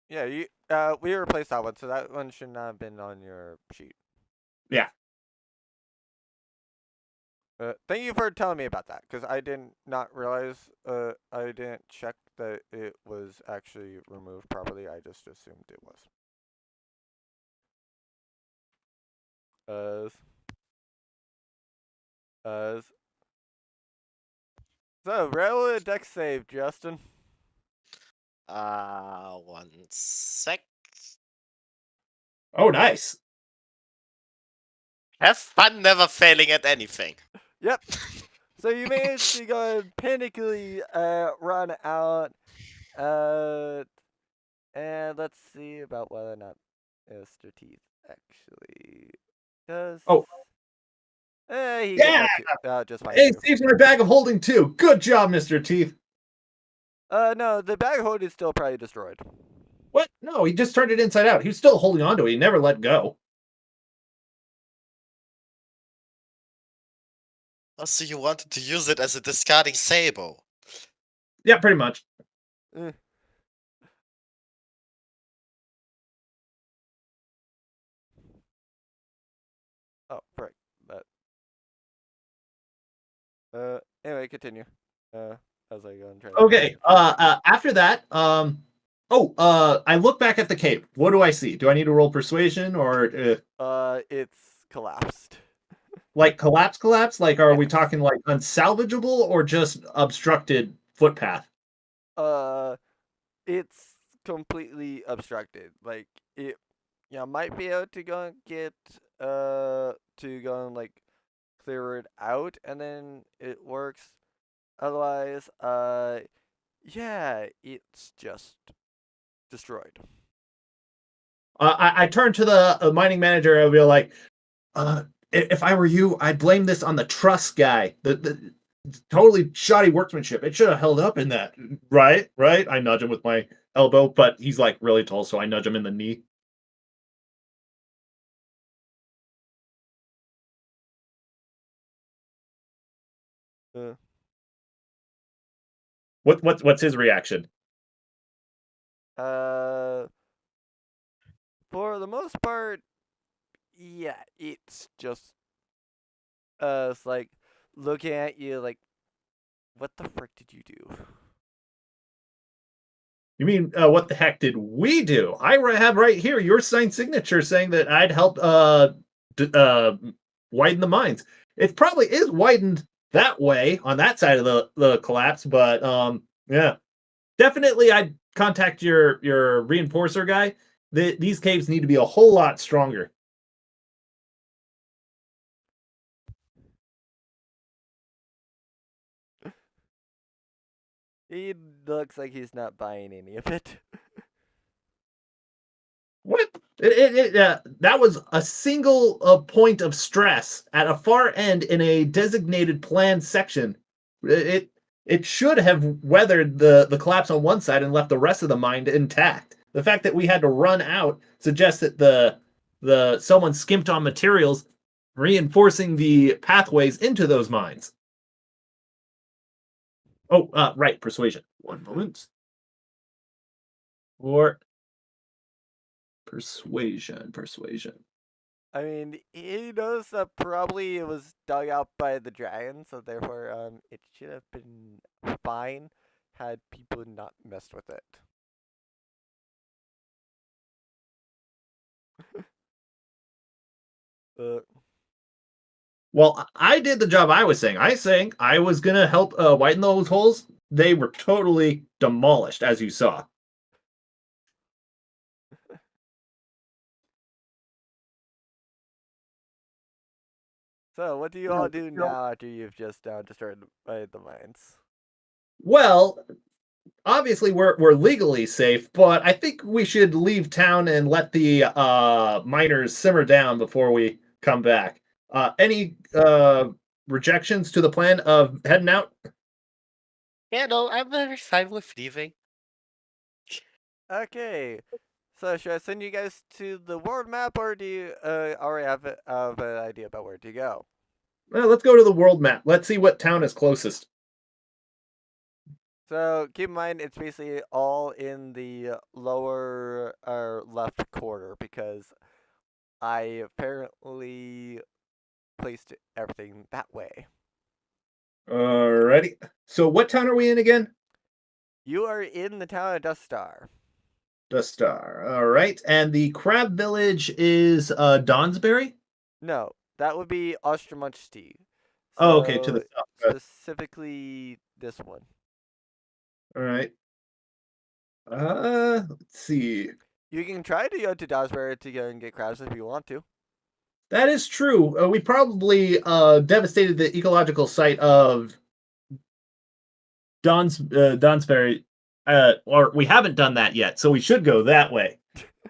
Yeah, we replaced that one, so that one should not have been on your sheet. Yeah. Thank you for telling me about that, because I did not realize. I didn't check that it was actually removed properly. I just assumed it was. Uh, uh, so roll a dex save, Justin. 1 sec. Oh, nice. Have fun never failing at anything. Yep. So you managed to go and panically run out. And let's see about whether or not Mr. Teeth actually does. Oh, He gets yeah. out too, just fine Hey, too. saves my bag of holding too. Good job, Mr. Teeth. No, the bag hold is still probably destroyed. What? No, he just turned it inside out. He was still holding on to it. He never let go. Oh, so you wanted to use it as a discarding sable. Yeah, pretty much. Eh. Oh, frick. That. Anyway, continue. As I go and try to find Okay. the information. After that, I look back at the cape. What do I see? Do I need to roll persuasion or It's collapsed. like collapse? Like, are we Yes. talking like unsalvageable or just obstructed footpath? Uh, it's completely obstructed. Like it, might be able to go and get to go and like clear it out, and then it works. Otherwise, yeah, it's just destroyed. I turn to the mining manager and I'll be like, if I were you, I'd blame this on the truss guy. The totally shoddy workmanship. It should have held up in that. Right? Right? I nudge him with my elbow, but he's like really tall, so I nudge him in the knee. Uh, What's his reaction? uh, for the most part, yeah, it's just it's like looking at you like, what the frick did you do? You mean what the heck did we do? Have right here your signed signature saying that I'd help widen the mines. It probably is widened that way on that side of the collapse, but yeah, definitely I'd contact your reinforcer guy. These caves need to be a whole lot stronger. He looks like he's not buying any of it. What? That was a single point of stress at a far end in a designated planned section. It should have weathered the collapse on one side and left the rest of the mine intact. The fact that we had to run out suggests that the someone skimped on materials, reinforcing the pathways into those mines. Oh, right, persuasion. One moment. Or persuasion. I mean, he knows that probably it was dug out by the dragon, so therefore, it should have been fine had people not messed with it. uh, Well, I did the job I was saying. I was gonna help widen those holes. They were totally demolished, as you saw. So, what do you all do now after you've just destroyed the mines? Well, obviously we're legally safe, but I think we should leave town and let the miners simmer down before we come back. Any rejections to the plan of heading out? Yeah, no, I'm very fine with leaving. Okay. So, should I send you guys to the world map, or do you already have an idea about where to go? Well, let's go to the world map. Let's see what town is closest. So, keep in mind, it's basically all in the lower left corner because I apparently placed everything that way. Alrighty. So what town are we in again? You are in the town of Dust Star. The Star. All right. And the crab village is Donsbury? No, that would be Ostramunchti. Oh, okay, to the So, south. specifically this one. All right. Let's see. You can try to go to Dawsbury to go and get crabs if you want to. That is true. We probably devastated the ecological site of Donsbury, or we haven't done that yet, so we should go that way.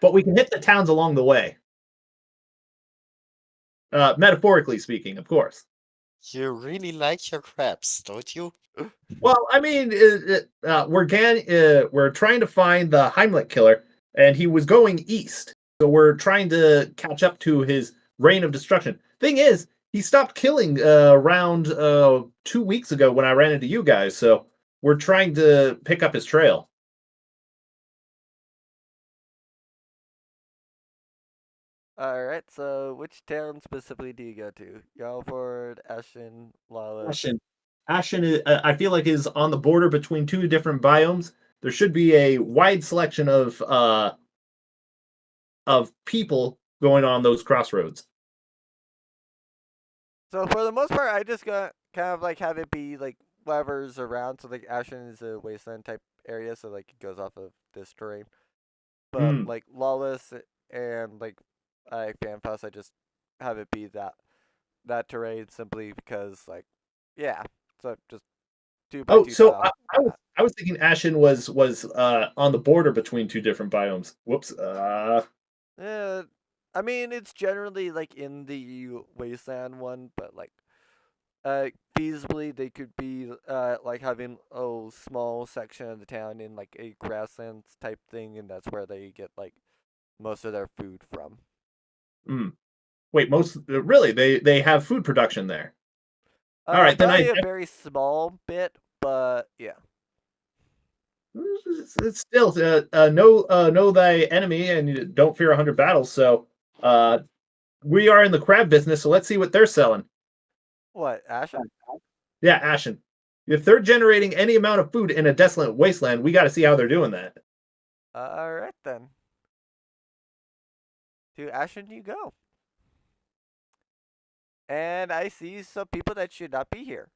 But we can hit the towns along the way. Metaphorically speaking, of course. You really like your crabs, don't you? Well, I mean, we're trying to find the Heimlich killer, and he was going east. So we're trying to catch up to his reign of destruction. Thing is, he stopped killing around 2 weeks ago when I ran into you guys. So we're trying to pick up his trail. Alright, so which town specifically do you go to? Yalford, Ashen, Lawless? Ashen, I feel like, is on the border between two different biomes. There should be a wide selection of people going on those crossroads. So for the most part, I just got kind of like have it be like whatever's around. So like Ashen is a wasteland type area, so like it goes off of this terrain. But Hmm. like Lawless and like Fanfuss, I just have it be that terrain simply because like yeah. So just two by Oh, two so tile. I was thinking Ashen was on the border between two different biomes. Whoops. Yeah, I mean it's generally like in the wasteland one, but like feasibly they could be like having a small section of the town in like a grasslands type thing, and that's where they get like most of their food from. Hmm. Wait, most really they have food production there. All right, then Probably a very small bit, but yeah. it's still know thy enemy and you don't fear 100 battles. So we are in the crab business, so let's see what they're selling. What, Ashen? Yeah, Ashen. If they're generating any amount of food in a desolate wasteland, we got to see how they're doing that. Alright then. To Ashen you go. And I see some people that should not be here.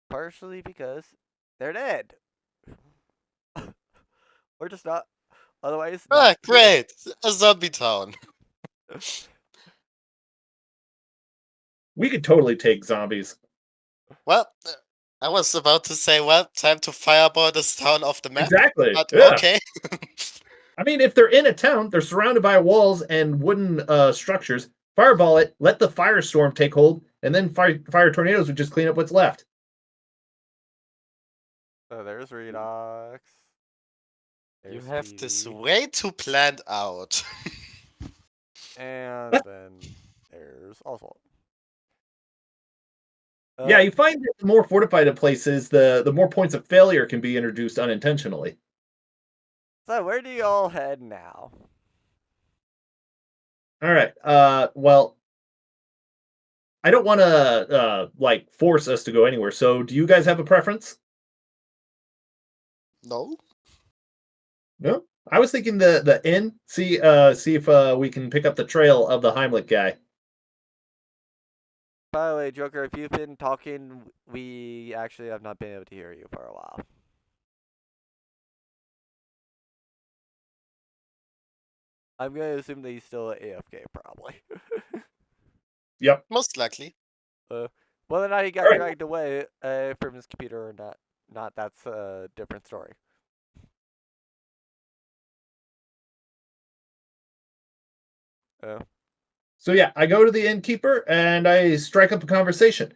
Partially because they're dead. Or just not otherwise not Ah, here. great! A zombie town. We could totally take zombies. Well, I was about to say, well, time to fireball this town off the map. Exactly. But Yeah. okay. I mean, if they're in a town, they're surrounded by walls and wooden structures. Fireball it, let the firestorm take hold, and then fire tornadoes would just clean up what's left. So there's Redox. You There's have this Phoebe. way too planned out. And then there's Oswald. Yeah, you find that the more fortified a place is, the more points of failure can be introduced unintentionally. So where do you all head now? All right. Well, I don't want to like force us to go anywhere. So, do you guys have a preference? No? No. I was thinking the inn. See if we can pick up the trail of the Heimlich guy. By the way, Joker, if you've been talking, we actually have not been able to hear you for a while. I'm gonna assume that he's still AFK, probably. Yep. Most likely. Whether or not he got All right. dragged away from his computer or not that's a different story. So yeah, I go to the innkeeper and I strike up a conversation.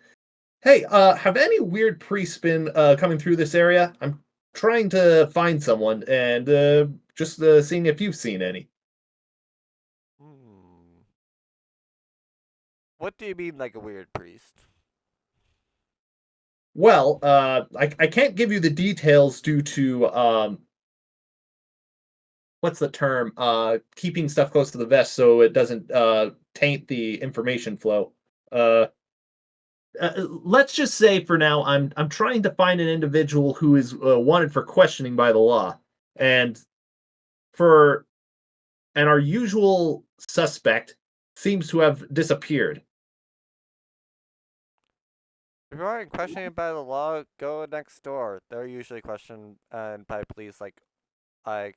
Hey, have any weird priests been coming through this area? I'm trying to find someone and just seeing if you've seen any. Hmm. What do you mean, like a weird priest? Well, I can't give you the details due to what's the term? Keeping stuff close to the vest so it doesn't taint the information flow. Uh, let's just say for now, I'm trying to find an individual who is wanted for questioning by the law, and for and our usual suspect seems to have disappeared. If you aren't questioned by the law, go next door. They're usually questioned by police like I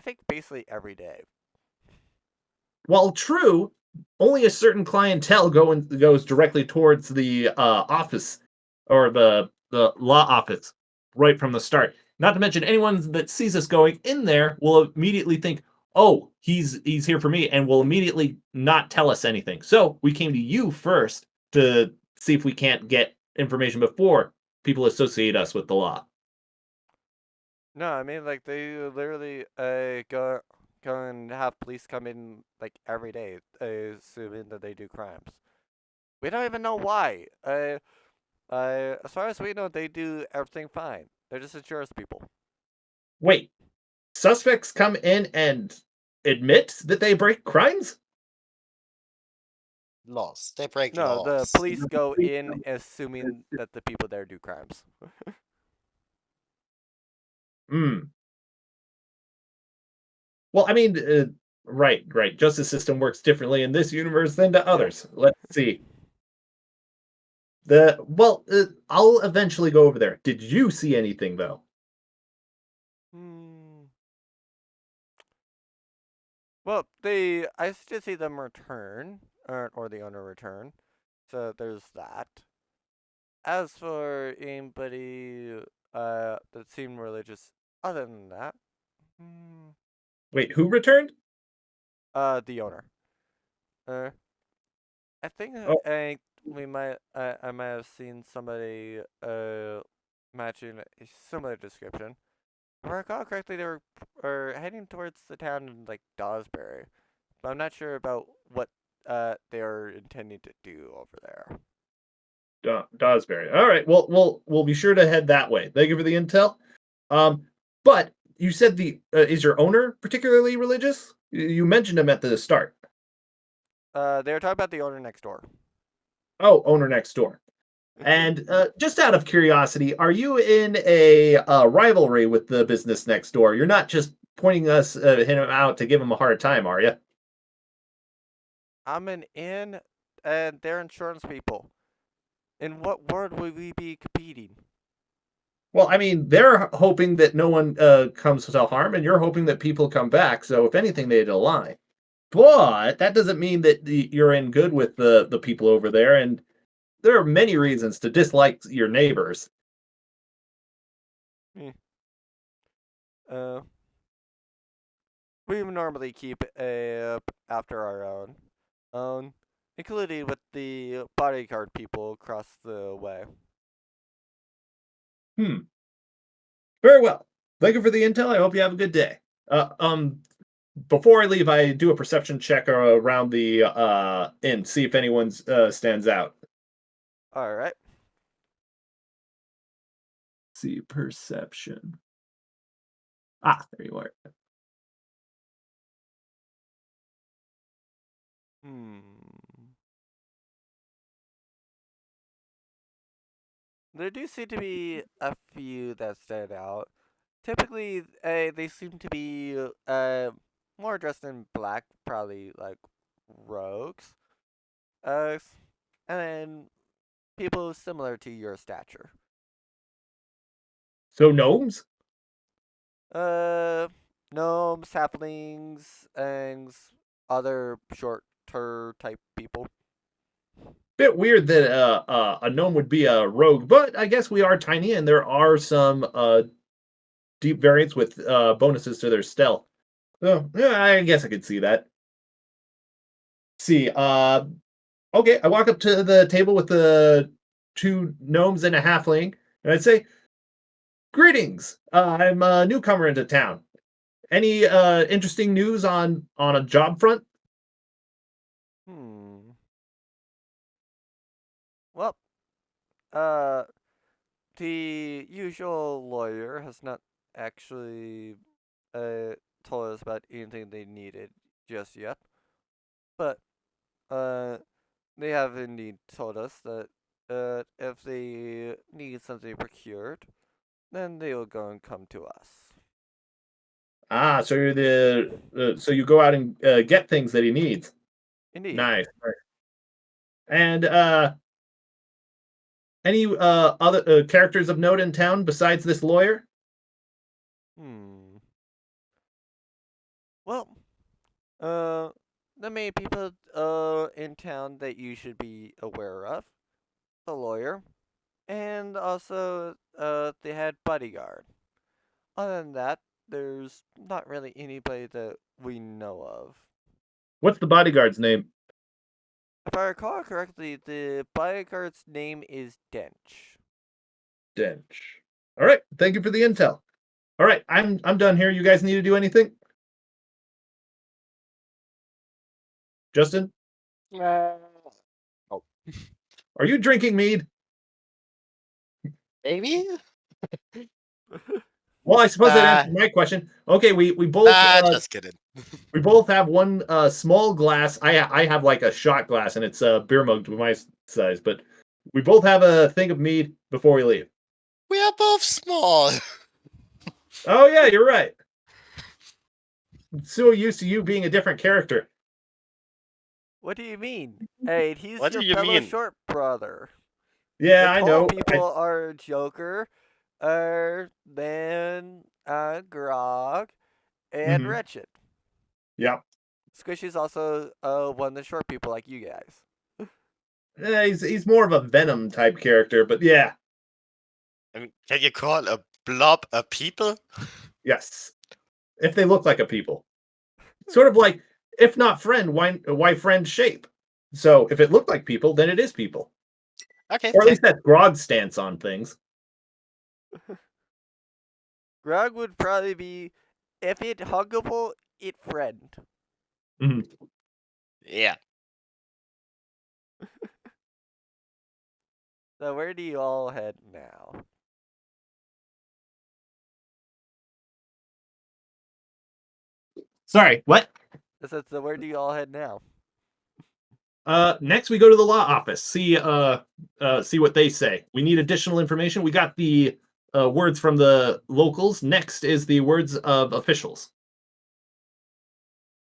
think basically every day. While true, only a certain clientele goes directly towards the office or the law office right from the start. Not to mention anyone that sees us going in there will immediately think, "Oh, he's here for me," and will immediately not tell us anything. So we came to you first to see if we can't get information before people associate us with the law. No, I mean like they literally go and have police come in like every day, assuming that they do crimes. We don't even know why. As far as we know, they do everything fine. They're just insurance people. Wait, suspects come in and admit that they break crimes? Laws. They break No, the laws. police go in assuming that the people there do crimes. Hmm. Well, I mean, right. Justice system works differently in this universe than to Yeah. others. Let's see. I'll eventually go over there. Did you see anything though? Hmm. Well, I still see them return, or the owner return. So there's that. As for anybody that seemed religious, other than that, hmm, Wait, who returned? the owner. Uh, I think Oh, I might have seen somebody matching a similar description. If I recall correctly, they were heading towards the town in like Dawsbury, but I'm not sure about what they are intending to do over there. Dawsbury. All right. Well, we'll be sure to head that way. Thank you for the intel. Um, but you said the is your owner particularly religious? You mentioned him at the start. They were talking about the owner next door. Oh, owner next door. And just out of curiosity, are you in a rivalry with the business next door? You're not just pointing him out to give him a hard time, are you? I'm an inn, and they're insurance people. In what world would we be competing? Well, I mean, they're hoping that no one comes to harm, and you're hoping that people come back. So, if anything, they'd align. But that doesn't mean that you're in good with the people over there, and there are many reasons to dislike your neighbors. Hmm. Uh, we normally keep after our own, including with the bodyguard people across the way. Hmm. Very well. Thank you for the intel. I hope you have a good day. Uh, um, Before I leave, I do a perception check around the inn, see if anyone stands out. All right. See perception. Ah, there you are. Hmm. There do seem to be a few that stand out. typically, they seem to be more dressed in black, probably like rogues. And then people similar to your stature. So gnomes? Uh, Gnomes, halflings, and other shorter type people. Bit weird that a gnome would be a rogue, but I guess we are tiny and there are some deep variants with bonuses to their stealth. So yeah, I guess I could see that. See, okay, I walk up to the table with the two gnomes and a halfling, and I'd say, "Greetings. I'm a newcomer into town. Any interesting news on a job front?" Hmm. Well, uh, the usual lawyer has not actually told us about anything they needed just yet, but uh, they have indeed told us that if they need something procured, then they will go and come to us. Ah, so you're the so you go out and get things that he needs. Indeed. Nice. Nice. And any other characters of note in town besides this lawyer? Hmm. Well, uh, the main people in town that you should be aware of, the lawyer, and also the head bodyguard. Other than that, there's not really anybody that we know of. What's the bodyguard's name? If I recall correctly, the bodyguard's name is Dench. Dench. All right. Thank you for the intel. All right, I'm done here. You guys need to do anything? Justin, Uh, oh, are you drinking mead? maybe? Well, I suppose that Nah, answers my question. Okay, just kidding. we both have one small glass. I have like a shot glass, and it's a beer mug to my size. But we both have a thing of mead before we leave. We are both small. Oh yeah, you're right. I'm so used to you being a different character. What do you mean? Hey, he's What do your you fellow mean? short brother. The Yeah, I tall know. people are Joker, then Grog, and Mhm. Wretched. Yeah. Squishy's also one of the short people like you guys. He's more of a Venom type character, but yeah, I mean, can you call a blob a people? yes. If they look like a people. Sort of like, if not friend, why friend shape? So if it looked like people, then it is people. Okay, Or at fair. least that's Grog's stance on things. Grog would probably be, if it huggable, it friend. Mhm. Yeah. So where do you all head now? Sorry, what? I said, so where do you all head now? Next we go to the law office. See what they say. We need additional information. We got the words from the locals. Next is the words of officials.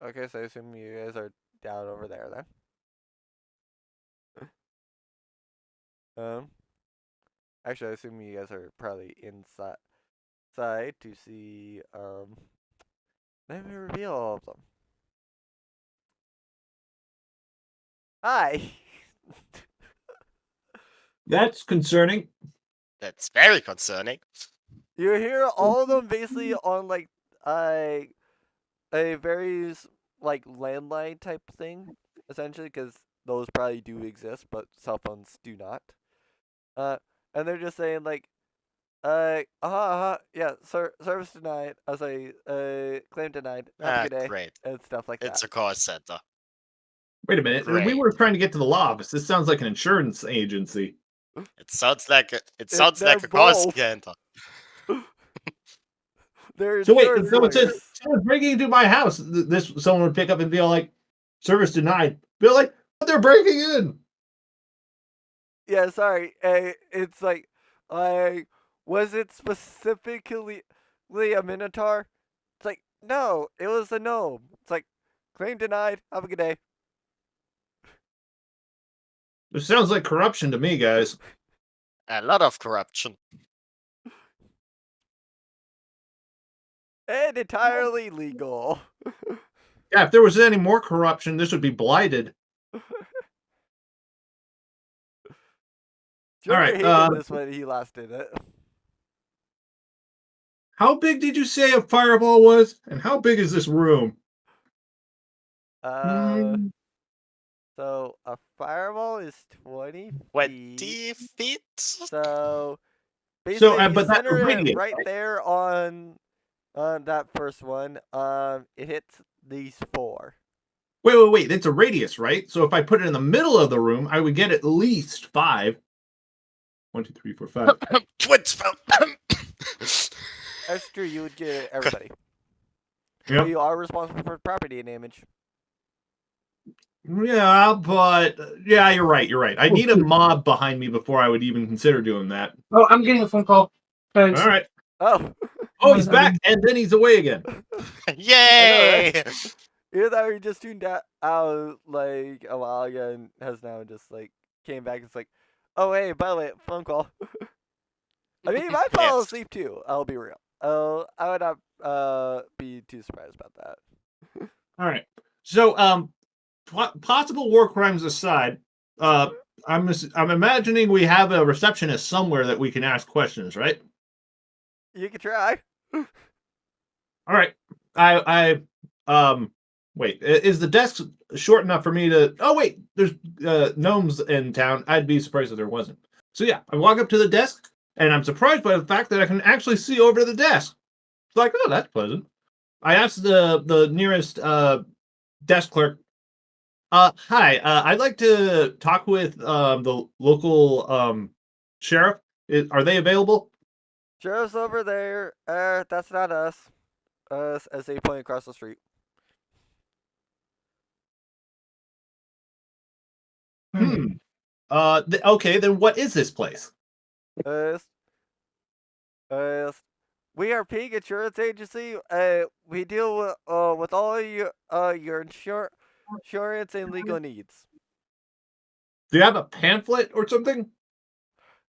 Okay, so I assume you guys are down over there then. Um, Actually, I assume you guys are probably inside to see. Let me reveal all of them. Hi. That's concerning. That's very concerning. You hear all of them basically on like a very like landline type thing, essentially, because those probably do exist, but cell phones do not. Uh, and they're just saying like, yeah, service denied. I was like, claim denied. Have a Ah, good day, great. and stuff like It's that. a call center. Wait a minute. We Great. were trying to get to the law office. This sounds like an insurance agency. It sounds They're like a call both. center. They're So wait, if insurance someone says lawyers. someone's breaking into my house, this someone would pick up and be all like, "Service denied." Be like, "But they're breaking in." Yeah, sorry. It's like, was it specifically? technically a minotaur? It's like, no, it was a gnome. It's like, claim denied. Have a good day. It sounds like corruption to me, guys. A lot of corruption. And entirely legal. Yeah, if there was any more corruption, this would be blighted. All Joker right. hated this when he last did it. How big did you say a fireball was? And how big is this room? Uh, so a fireball is 20 feet. 20 feet? So So, basically, if you but that's a center it radius, right right? there on that first one, it hits these 4. Wait. It's a radius, right? So if I put it in the middle of the room, I would get at least 5. 1, 2, 3, 4, 5. Twin spell. That's true. You would get everybody. Yep. But you are responsible for property damage. Yeah, but yeah, you're right. I need a mob behind me before I would even consider doing that. Oh, I'm getting a phone call. Thanks. All right. Oh. Oh, he's back, and then he's away again. Yay! Either that or he just tuned out like a while ago and has now just like came back. It's like, oh hey, by the way, phone call. I mean, I fall Yes. asleep too. I'll be real. I would not be too surprised about that. All right. So, possible war crimes aside, I'm imagining we have a receptionist somewhere that we can ask questions, right? You can try. All right. Wait. Is the desk short enough for me to? Oh wait, there's gnomes in town. I'd be surprised if there wasn't. So yeah, I walk up to the desk, and I'm surprised by the fact that I can actually see over the desk. It's like, oh, that's pleasant. I asked the nearest desk clerk. Hi. I'd like to talk with the local sheriff. Are they available? Sheriff's over there. That's not us. Us as they point across the street. Hmm. Okay, then what is this place? Uh, uh, we are Pig Insurance Agency. We deal with all your insurance and legal needs. Do you have a pamphlet or something?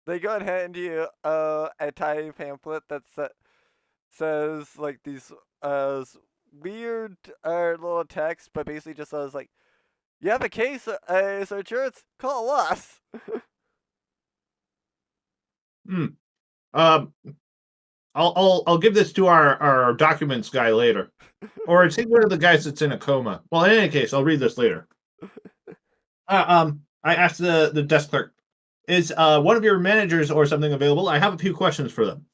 They go and hand you a tiny pamphlet that says like these weird little text, but basically just says like, you have a case, so insurance, call us. Hmm. Um, I'll give this to our documents guy later, or is he one of the guys that's in a coma? Well, in any case, I'll read this later. I asked the desk clerk, is one of your managers or something available? I have a few questions for them.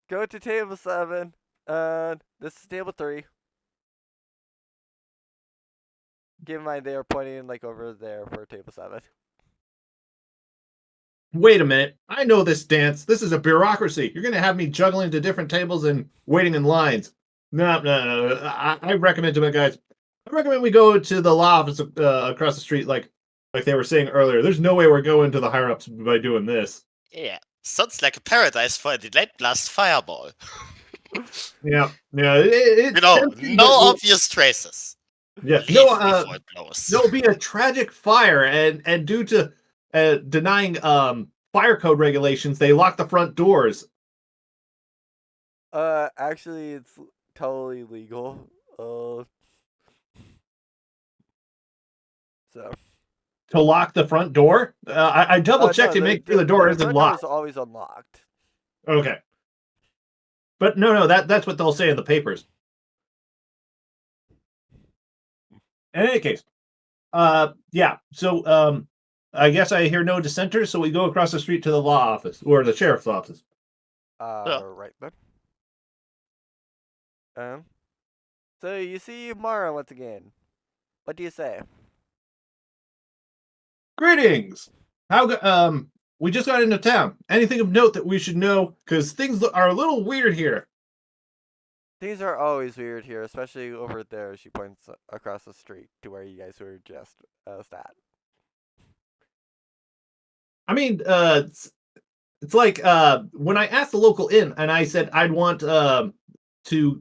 Go to table 7. This is table 3. Keep in mind they are pointing like over there for table 7. Wait a minute. I know this dance. This is a bureaucracy. You're going to have me juggling to different tables and waiting in lines. No. I recommend to my guys. I recommend we go to the law office across the street, like they were saying earlier. There's no way we're going to the higher ups by doing this. Yeah. Sounds like a paradise for a delayed blast fireball. Yeah. It's You know, tempting, no but obvious traces. yes, Leave before it blows. there'll be a tragic fire, and due to denying fire code regulations, they lock the front doors. Actually, it's totally legal. So. To lock the front door? I double checked No, to make sure the door isn't front door is locked. always unlocked. Okay. But no, that's what they'll say in the papers. In any case, yeah. So, I guess I hear no dissenters, so we go across the street to the law office or the sheriff's office. Right then. So you see Mara once again. What do you say? Greetings. We just got into town. Anything of note that we should know? Because things are a little weird here. Things are always weird here, especially over there. She points across the street to where you guys were just at. I mean, It's like when I asked the local inn and I said I'd want to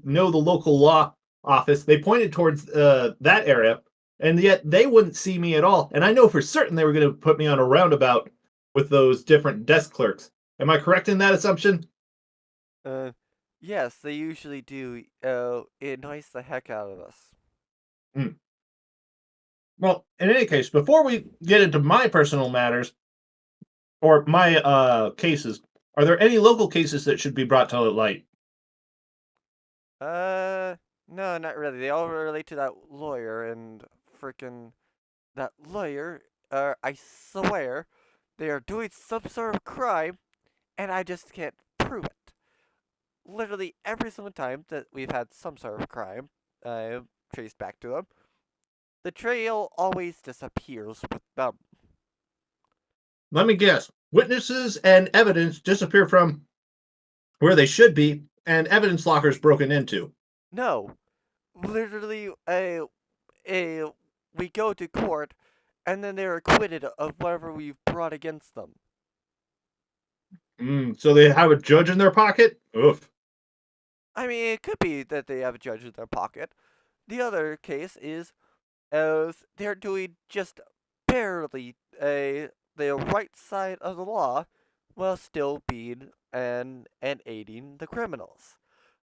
know the local law office, they pointed towards that area, and yet they wouldn't see me at all. And I know for certain they were going to put me on a roundabout with those different desk clerks. Am I correct in that assumption? Uh, yes, they usually do. It annoys the heck out of us. Hmm. Well, in any case, before we get into my personal matters or my cases, are there any local cases that should be brought to light? No, not really. They all relate to that lawyer and frickin' that lawyer. I swear, they are doing some sort of crime, and I just can't prove it. Literally every single time that we've had some sort of crime, traced back to them, the trail always disappears with them. Let me guess. Witnesses and evidence disappear from where they should be, and evidence lockers broken into. No, literally, we go to court, and then they're acquitted of whatever we've brought against them. So they have a judge in their pocket? Oof. I mean, it could be that they have a judge in their pocket. The other case is as they're doing just barely the right side of the law while still being and aiding the criminals.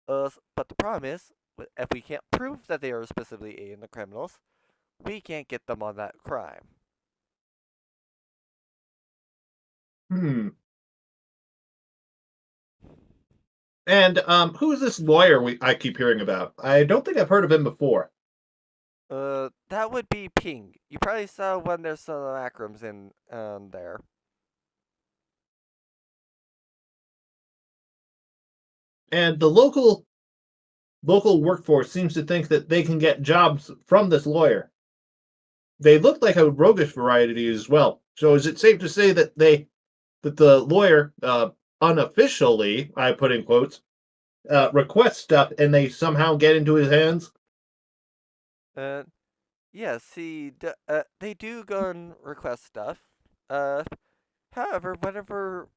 But the problem is, if we can't prove that they are specifically aiding the criminals, we can't get them on that crime. Hmm. And who's this lawyer I keep hearing about? I don't think I've heard of him before. That would be Ping. You probably saw when there's some acronyms in there. And the local workforce seems to think that they can get jobs from this lawyer. They look like a roguish variety as well. So is it safe to say that the lawyer unofficially, I put in quotes, requests stuff and they somehow get into his hands? Uh, yeah, see, they do go and request stuff. However, whenever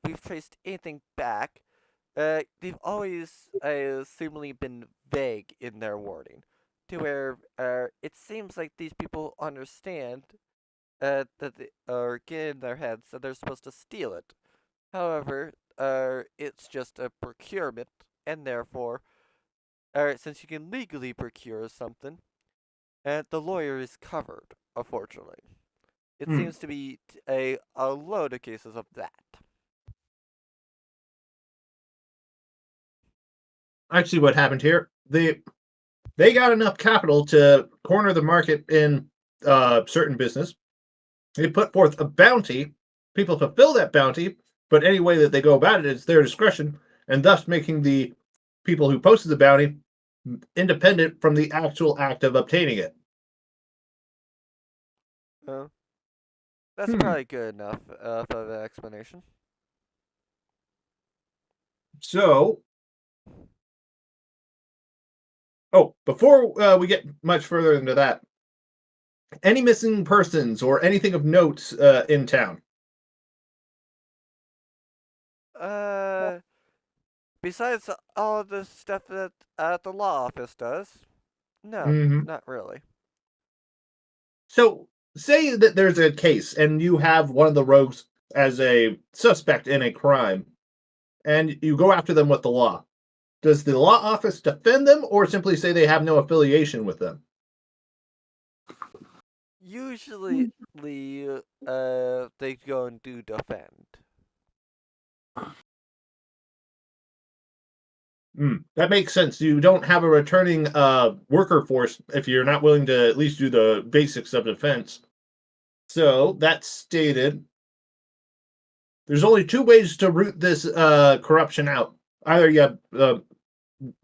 we've traced anything back, they've always seemingly been vague in their wording, to where it seems like these people understand that they are get in their heads that they're supposed to steal it. However, it's just a procurement, and therefore, since you can legally procure something, the lawyer is covered. Unfortunately, it Hmm. seems to be a load of cases of that. I see what happened here. They got enough capital to corner the market in certain business. They put forth a bounty. People fulfill that bounty, but any way that they go about it is their discretion, and thus making the people who posted the bounty independent from the actual act of obtaining it. Uh, that's Hmm. probably good enough of an explanation. So, before we get much further into that, any missing persons or anything of note in town? Uh, Besides all the stuff that the law office does, no, Hmm. not really. So, say that there's a case and you have one of the rogues as a suspect in a crime, and you go after them with the law. Does the law office defend them or simply say they have no affiliation with them? Usually, they go and do defend. That makes sense. You don't have a returning worker force if you're not willing to at least do the basics of defense. So, that stated, there's only two ways to root this corruption out. Either you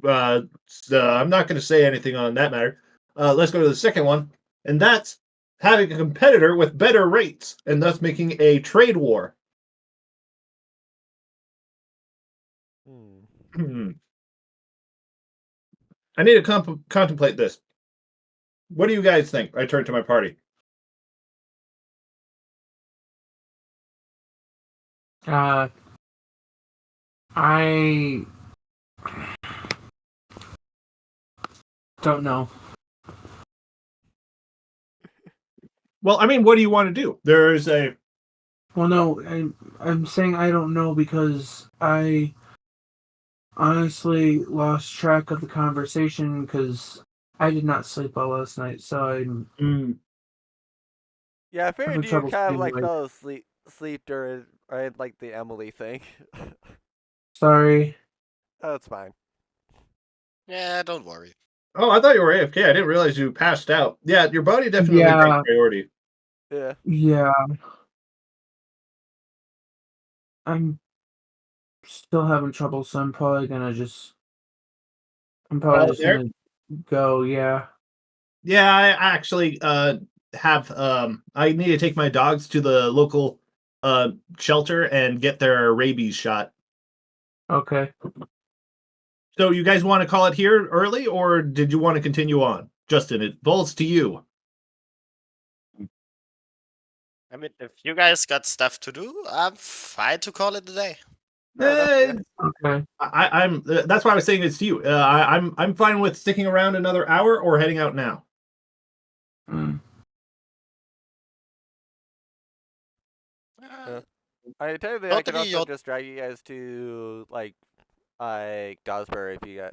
I'm not going to say anything on that matter. Let's go to the second one, and that's having a competitor with better rates, and thus making a trade war. Hmm. I need to contemplate this. What do you guys think? I turn to my party. I don't know. Well, I mean, what do you want to do? There's a Well, no, I'm saying I don't know because I honestly lost track of the conversation because I did not sleep well last night, so I'm Yeah, I having figured you trouble kind of staying like awake. fell asleep during right like the Emily thing. Sorry. That's fine. Yeah, don't worry. Oh, I thought you were AFK. I didn't realize you passed out. Yeah, your body definitely takes Yeah, priority. Yeah. yeah. I'm still having trouble, so I'm probably Oh, just there. gonna go. Yeah. Yeah, I actually have I need to take my dogs to the local shelter and get their rabies shot. Okay. So you guys want to call it here early, or did you want to continue on? Justin, it falls to you. I mean, if you guys got stuff to do, I'm fine to call it a day. Fair enough. Yeah. Okay. I'm that's why I was saying it's to you. I'm fine with sticking around another hour or heading out now. Mm. Yeah. Uh, I technically I could totally also your. just drag you guys to like Dosbury if you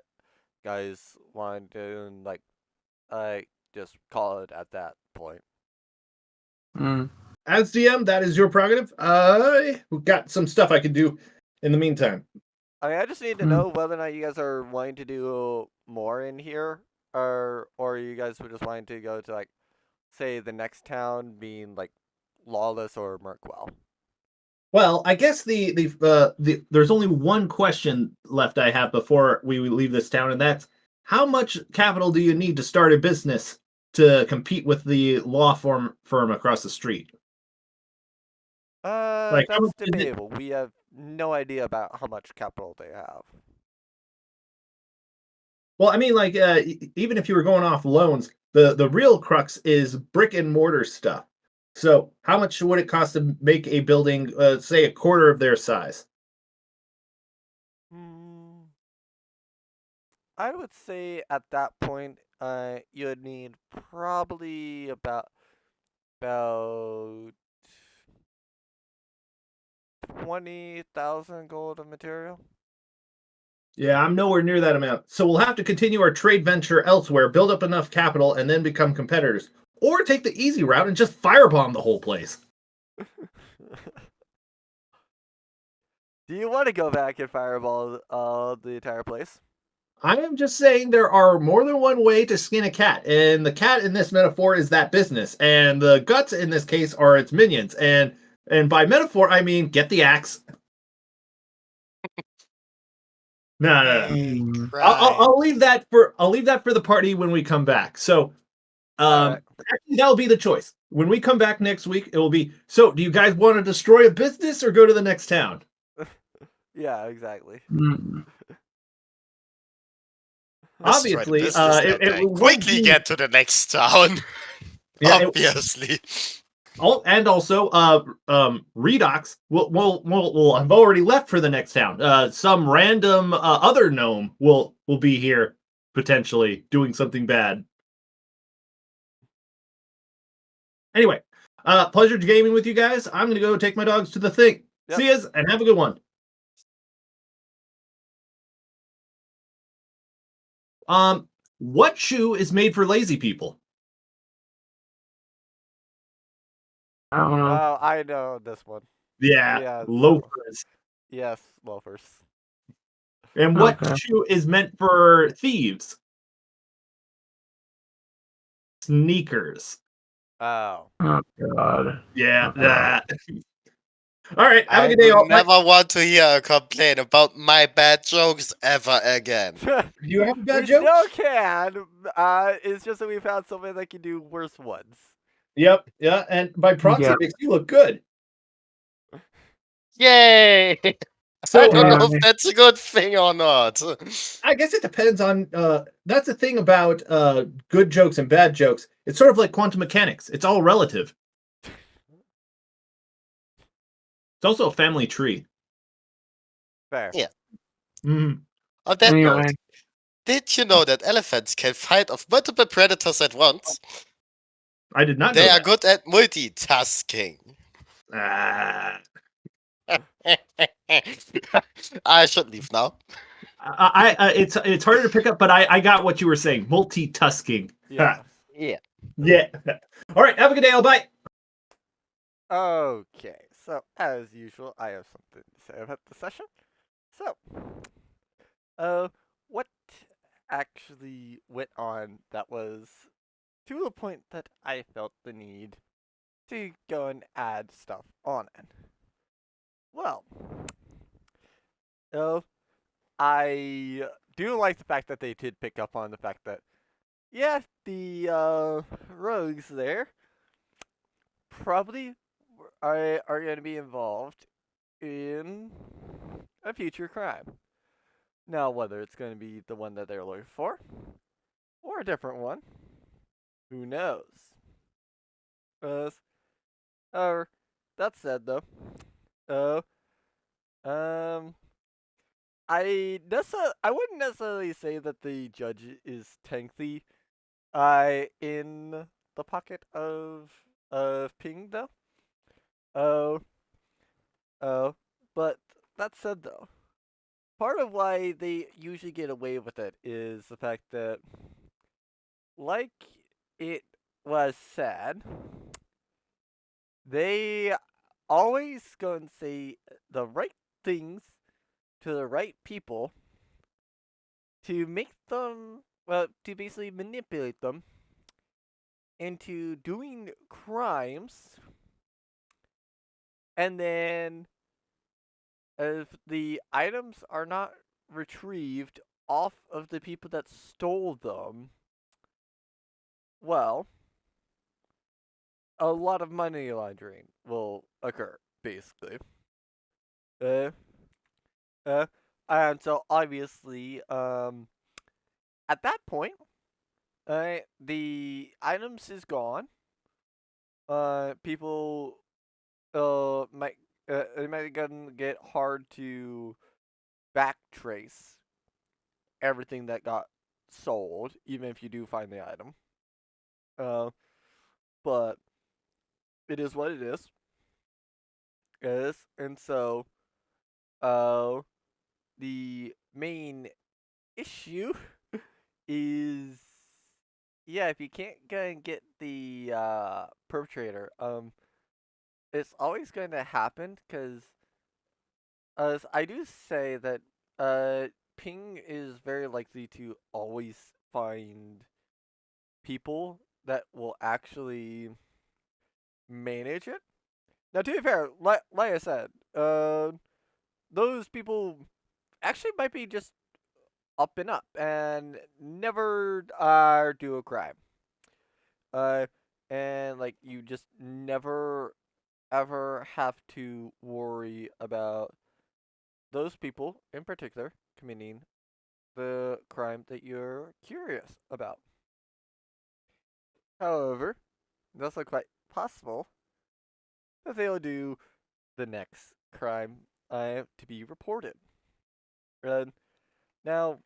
guys want to and just call it at that point. Mm. As DM, that is your prerogative. I got some stuff I could do in the meantime. I just need to Mm. know whether or not you guys are wanting to do more in here, or you guys were just wanting to go to like, say the next town being like Lawless or Merkwell. Well, I guess the there's only one question left I have before we leave this town, and that's how much capital do you need to start a business to compete with the law firm across the street? Like, how much That's is it? debatable. We have no idea about how much capital they have. Well, I mean, like, even if you were going off loans, the real crux is brick and mortar stuff. So, how much would it cost to make a building, say, a quarter of their size? Hmm. I would say at that point, you would need probably about 20,000 gold of material. Yeah, I'm nowhere near that amount. So we'll have to continue our trade venture elsewhere, build up enough capital, and then become competitors. Or take the easy route and just firebomb the whole place. Do you want to go back and fireball the entire place? I am just saying there are more than one way to skin a cat, and the cat in this metaphor is that business, and the guts in this case are its minions. And by metaphor, I mean get the axe. No, no, no. Hey, Mm. right. I'll leave that for the party when we come back. So All right. actually, that'll be the choice. When we come back next week, it will be so do you guys want to destroy a business or go to the next town? Yeah, exactly. Mm. Destroy the Obviously, business and it then would quickly be get to the next town. yeah. Obviously. And also, Redox will have already left for the next town. Some random other gnome will be here potentially doing something bad. Anyway, pleasure gaming with you guys. I'm gonna go take my dogs to the thing. Yep. See yas and have a good one. What shoe is made for lazy people? I don't know. Oh, I know this one. Yeah, Yeah, so loafers. yes, loafers. And what Okay. shoe is meant for thieves? Sneakers. Oh. Oh God. Yeah. Okay. All right. Have a I good day, do all. Bye. never want to hear a complaint about my bad jokes ever again. Do you have a bad We joke? still can. It's just that we found somebody that can do worse ones. Yep. Yeah. And by proxy, Yeah. it makes you look good. Yay! I So don't know Yeah. if that's a good thing or not. I guess it depends on. That's the thing about good jokes and bad jokes. It's sort of like quantum mechanics. It's all relative. It's also a family tree. Fair. Yeah. Mhm. On that Anyway, note, did you know that elephants can fight off multiple predators at once? I did not They know are that. good at multitasking. Ah. I should leave now. It's harder to pick up, but I got what you were saying. Multitasking. Yes. Yeah. Yeah. All right. Have a good day. Bye. Okay, so as usual, I have something to say about the session. So, uh, what actually went on that was to the point that I felt the need to go and add stuff on it? Well, uh, I do like the fact that they did pick up on the fact that, yeah, the rogues there probably are going to be involved in a future crime. Now, whether it's going to be the one that they're looking for or a different one, who knows? Uh, or that said, though, uh, um, I wouldn't necessarily say that the judge is technically in the pocket of Ping though. Oh, oh, but that said though, part of why they usually get away with it is the fact that, like it was said, they always go and say the right things to the right people to make them, well, to basically manipulate them into doing crimes, and then if the items are not retrieved off of the people that stole them, well, a lot of money laundering will occur, basically. Uh, uh, and so obviously, at that point, the items is gone. People, might, it might gonna get hard to backtrace everything that got sold, even if you do find the item. Uh, but it is what it is. And so, uh, the main issue is, yeah, if you can't go and get the perpetrator, it's always going to happen because, as I do say that, Ping is very likely to always find people that will actually manage it. Now, to be fair, like I said, those people actually might be just up and up and never do a crime. Uh, and like you just never ever have to worry about those people in particular committing the crime that you're curious about. However, it's also quite possible that they'll do the next crime to be reported. And now,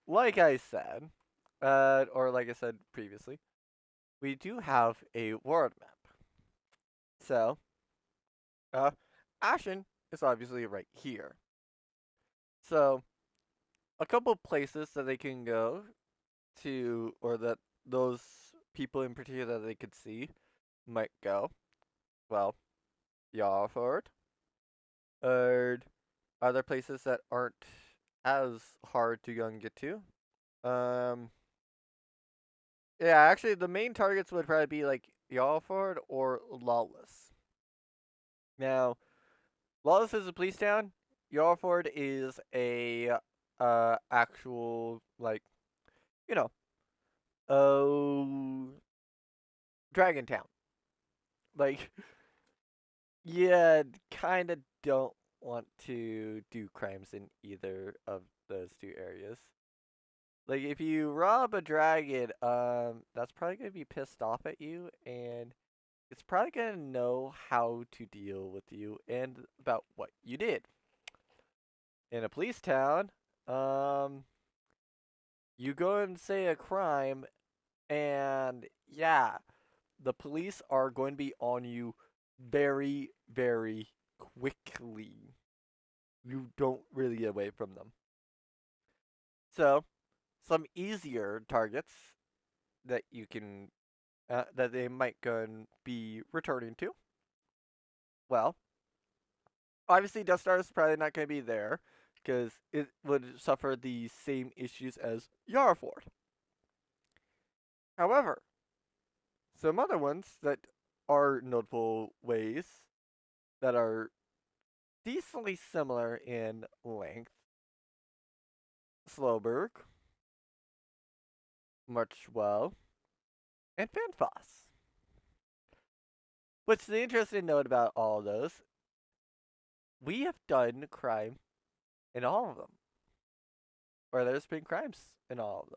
like I said, or like I said previously, we do have a world map. So, uh, Ashen is obviously right here. So, a couple places that they can go to, or that those people in particular that they could see might go. Well, Yarford, or other places that aren't as hard to go and get to. Um, yeah, actually, the main targets would probably be like Yarford or Lawless. Now, Lawless is a police town. Yarford is a actual like, you know, oh, dragon town. Like, yeah, kind of don't want to do crimes in either of those two areas. Like, if you rob a dragon, that's probably gonna be pissed off at you, and it's probably gonna know how to deal with you and about what you did. In a police town, um, you go and say a crime, and yeah, the police are going to be on you very, very quickly. You don't really get away from them. So, some easier targets that you can that they might go and be returning to. Well, obviously Death Star is probably not going to be there because it would suffer the same issues as Yara Ford. However, some other ones that are notable ways that are decently similar in length. Slowberg, Marchwell, and Fanfoss. What's the interesting note about all of those, we have done crime in all of them. Or there's been crimes in all of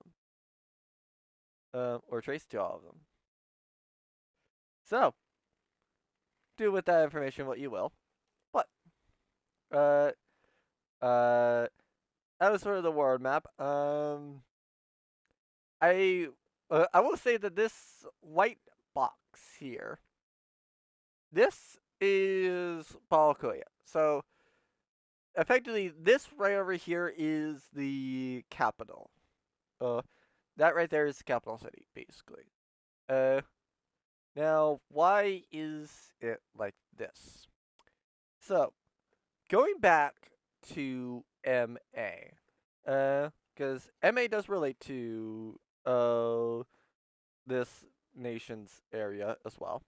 them. Or traced to all of them. So, do with that information what you will. But, uh, uh, that was sort of the world map. I will say that this white box here, this is Balkoya. So, effectively, this right over here is the capital. That right there is the capital city, basically. Uh, Now, why is it like this? So, going back to MA, because MA does relate to this nation's area as well.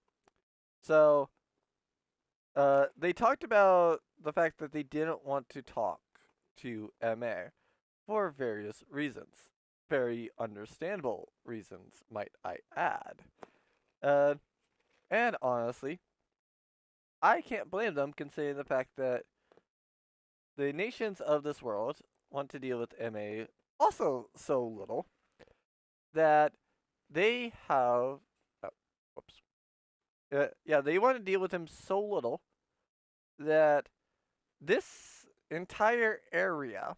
So, they talked about the fact that they didn't want to talk to MA for various reasons. Very understandable reasons, might I add. Uh, and honestly, I can't blame them considering the fact that the nations of this world want to deal with MA also so little that they have. Oh, whoops. Yeah, they want to deal with him so little that this entire area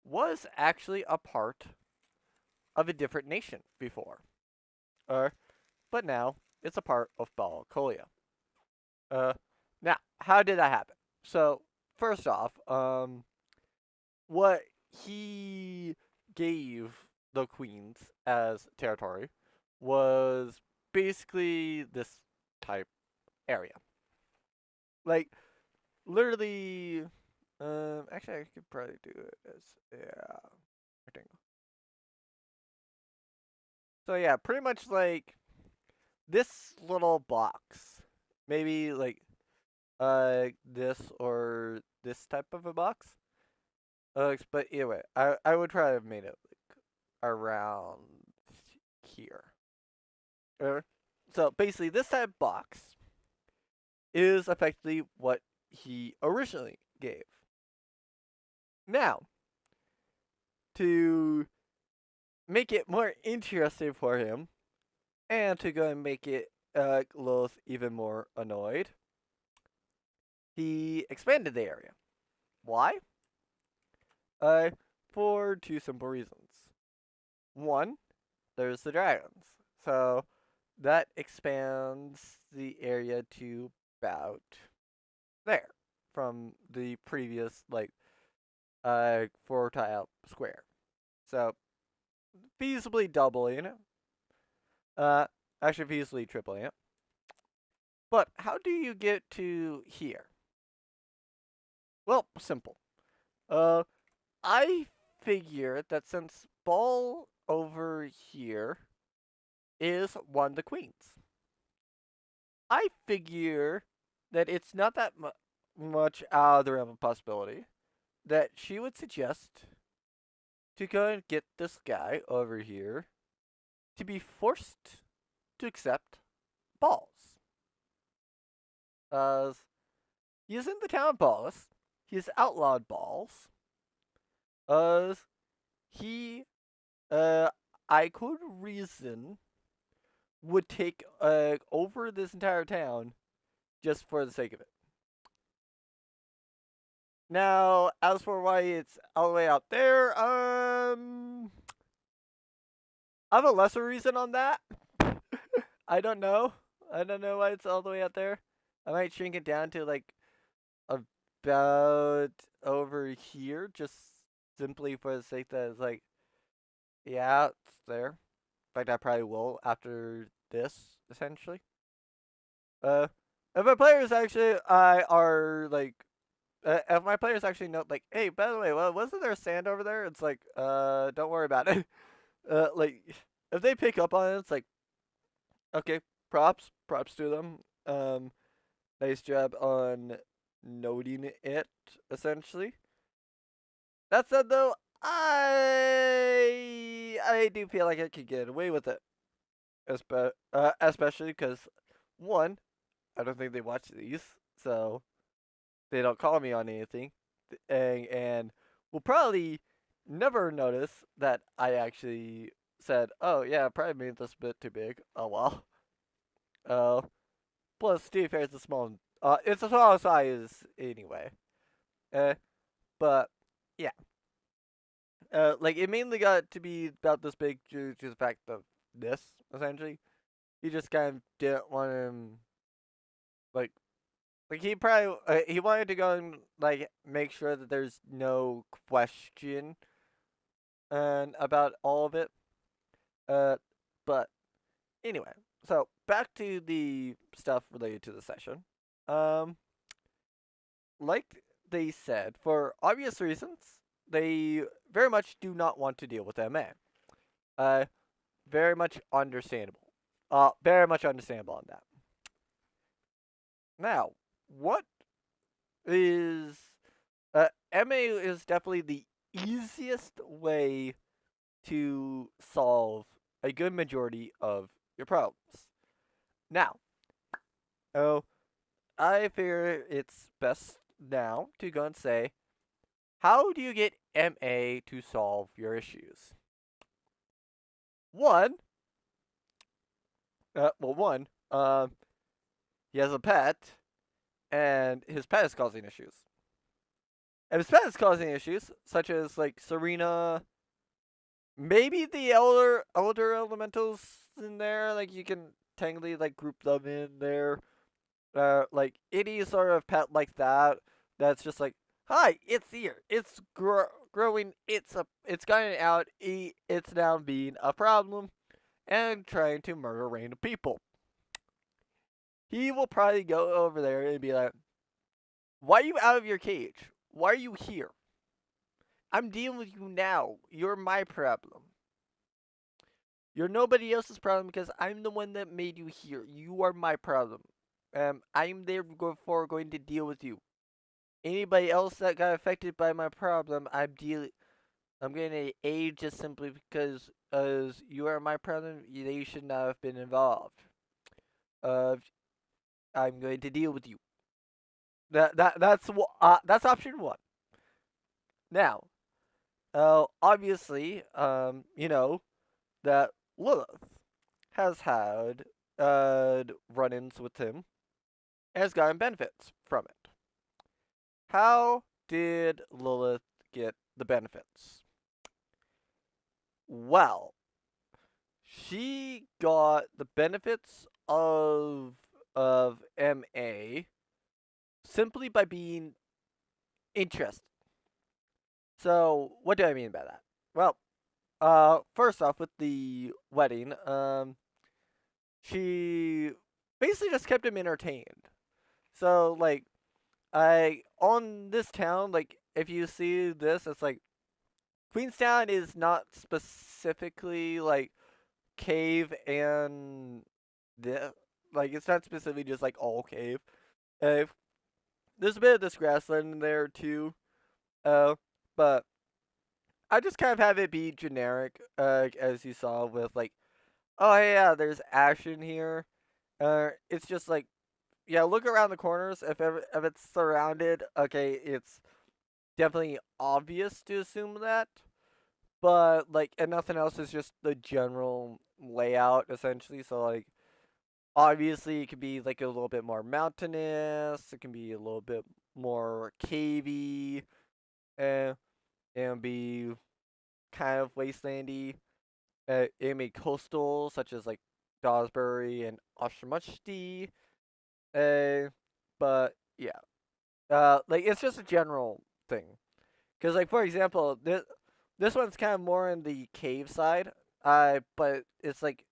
was actually a part of a different nation before. But now it's a part of Balcolia. Uh, Now, how did that happen? So, first off, what he gave the queens as territory was basically this type area. Like, literally, actually, I could probably do it as, yeah, rectangle. So, yeah, pretty much like this little box. Maybe like, this or this type of a box. But anyway, I would try to have made it like around here. Uh, so basically, this type of box is effectively what he originally gave. Now, to make it more interesting for him, and to go and make it Lilith even more annoyed, he expanded the area. Why? Uh, for two simple reasons. One, there's the dragons. So that expands the area to about there from the previous like 4 tile square. So feasibly doubling it. Actually feasibly tripling it. But how do you get to here? Well, simple. Uh I figure that since ball over here is one of the queens, I figure that it's not that much out of the realm of possibility that she would suggest to go and get this guy over here to be forced to accept balls. As he is in the town of Balls, he has outlawed balls. As he, I could reason would take over this entire town just for the sake of it. Now, as for why it's all the way out there, I have a lesser reason on that. I don't know. I don't know why it's all the way out there. I might shrink it down to like about over here, just simply for the sake that it's like, yeah, it's there. In fact, I probably will after this, essentially. Uh, if my players actually are like, if my players actually know, like, hey, by the way, well, wasn't there sand over there? It's like, don't worry about it. Like, if they pick up on it, it's like, okay, props to them. Nice job on noting it, essentially. That said, though, I do feel like I could get away with it, especially because one, I don't think they watch these, so they don't call me on anything, and will probably never notice that I actually said, "Oh yeah, I probably made this a bit too big." Oh well. Uh, Plus Steve Fair's a small. It's a small size anyway. Uh, but yeah. Like it mainly got to be about this big due to the fact of this essentially. He just kind of didn't want him like he probably he wanted to go and like make sure that there's no question and about all of it. Uh, but anyway, so back to the stuff related to the session. Um, like they said, for obvious reasons, they very much do not want to deal with MA. Uh, very much understandable. Very much understandable on that. Now, what is MA is definitely the easiest way to solve a good majority of your problems. Now, oh, I figure it's best now to go and say, how do you get MA to solve your issues? One, one, he has a pet, and his pet is causing issues. If his pet is causing issues, such as like Serena, maybe the elder elementals in there, like you can technically like group them in there. Like any sort of pet like that, that's just like, hi, it's here, it's growing, it's gotten out, it's now being a problem, and trying to murder random people. He will probably go over there and be like, why are you out of your cage? Why are you here? I'm dealing with you now. You're my problem. You're nobody else's problem because I'm the one that made you here. You are my problem. I'm therefore going to deal with you. Anybody else that got affected by my problem, I'm going to aid just simply because as you are my problem, they should not have been involved. I'm going to deal with you. That's option one. Now, obviously, you know that Lilith has had run-ins with him and has gotten benefits from it. How did Lilith get the benefits? Well, she got the benefits of MA simply by being interested. So, what do I mean by that? Well, first off, with the wedding, she basically just kept him entertained. So, like, I on this town, like, if you see this, it's like Queenstown is not specifically like cave and the like it's not specifically just like all cave. Uh, there's a bit of this grassland in there too. But I just kind of have it be generic, as you saw with like, oh yeah, there's action here. It's just like, yeah, look around the corners. If it's surrounded, okay, it's definitely obvious to assume that. But like, and nothing else is just the general layout essentially. So like obviously it can be like a little bit more mountainous. It can be a little bit more cavey, and be kind of wastelandy. It can be coastal, such as like Dawsbury and Oshmushti. But yeah, like it's just a general thing. Cause like for example, this one's kind of more in the cave side. But it's like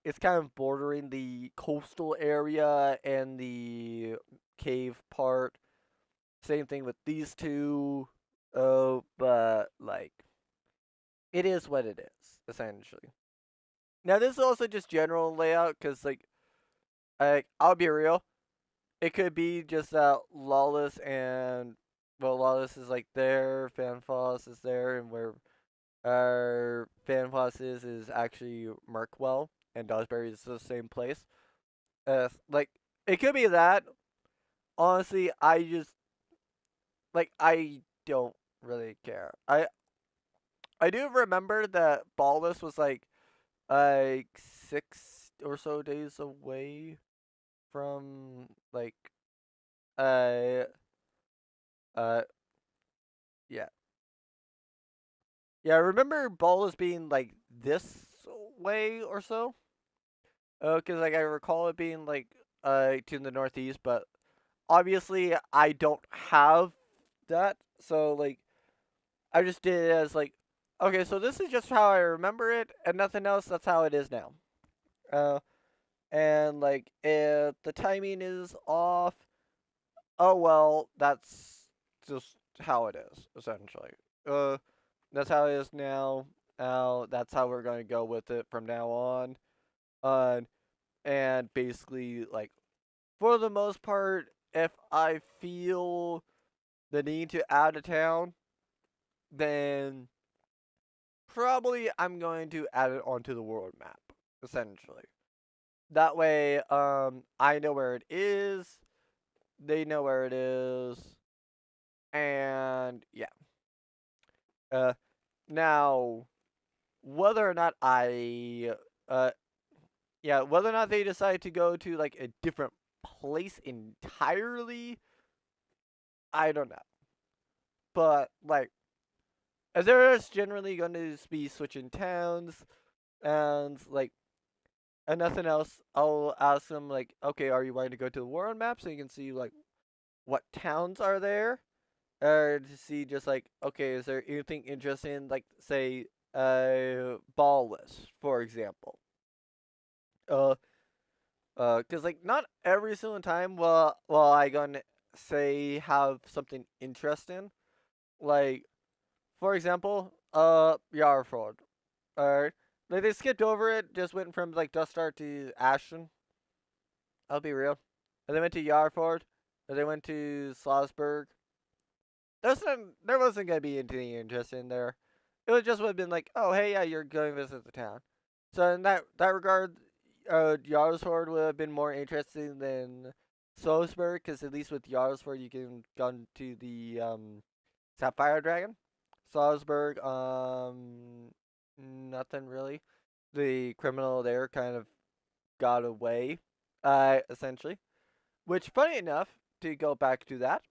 it's kind of bordering the coastal area and the cave part. Same thing with these two. Oh, but like it is what it is essentially. Now this is also just general layout, cause like I'll be real, it could be just that Lawless and well, Lawless is like there, Fanfoss is there, and where our Fanfoss is actually Merkwell, and Dawsbury is the same place. Like it could be that. Honestly, I just like I don't really care. I do remember that Lawless was like 6 or so days away from like uh uh yeah. Yeah, I remember Ball being like this way or so. Cause like I recall it being like to the northeast, but obviously I don't have that. So like I just did it as like okay, so this is just how I remember it and nothing else, that's how it is now. Uh and like if the timing is off, oh well, that's just how it is, essentially. Uh That's how it is now. That's how we're gonna go with it from now on. Uh, and basically, like for the most part, if I feel the need to add a town, then probably I'm going to add it onto the world map. Essentially, that way, I know where it is. They know where it is, and yeah. Uh, Now whether or not uh yeah, whether or not they decide to go to like a different place entirely, I don't know. But like, if they're just generally going to be switching towns and like and nothing else, I'll ask them like, okay, are you wanting to go to the world map so you can see like what towns are there, or to see just like, okay, is there anything interesting like say Ballless, for example. Uh, Cause like not every single time will I gonna say have something interesting. Like for example, Yarford. Alright. Like they skipped over it, just went from like Dustar to Ashton. I'll be real. And they went to Yarford. And they went to Salzburg. There wasn't gonna be anything interesting there. It would just would have been like, oh hey yeah, you're going to visit the town. So in that regard, Yarsford would have been more interesting than Salzburg, because at least with Yarsford you can go to the Sapphire Dragon. Salzburg, nothing really. The criminal there kind of got away, essentially. Which, funny enough, to go back to that,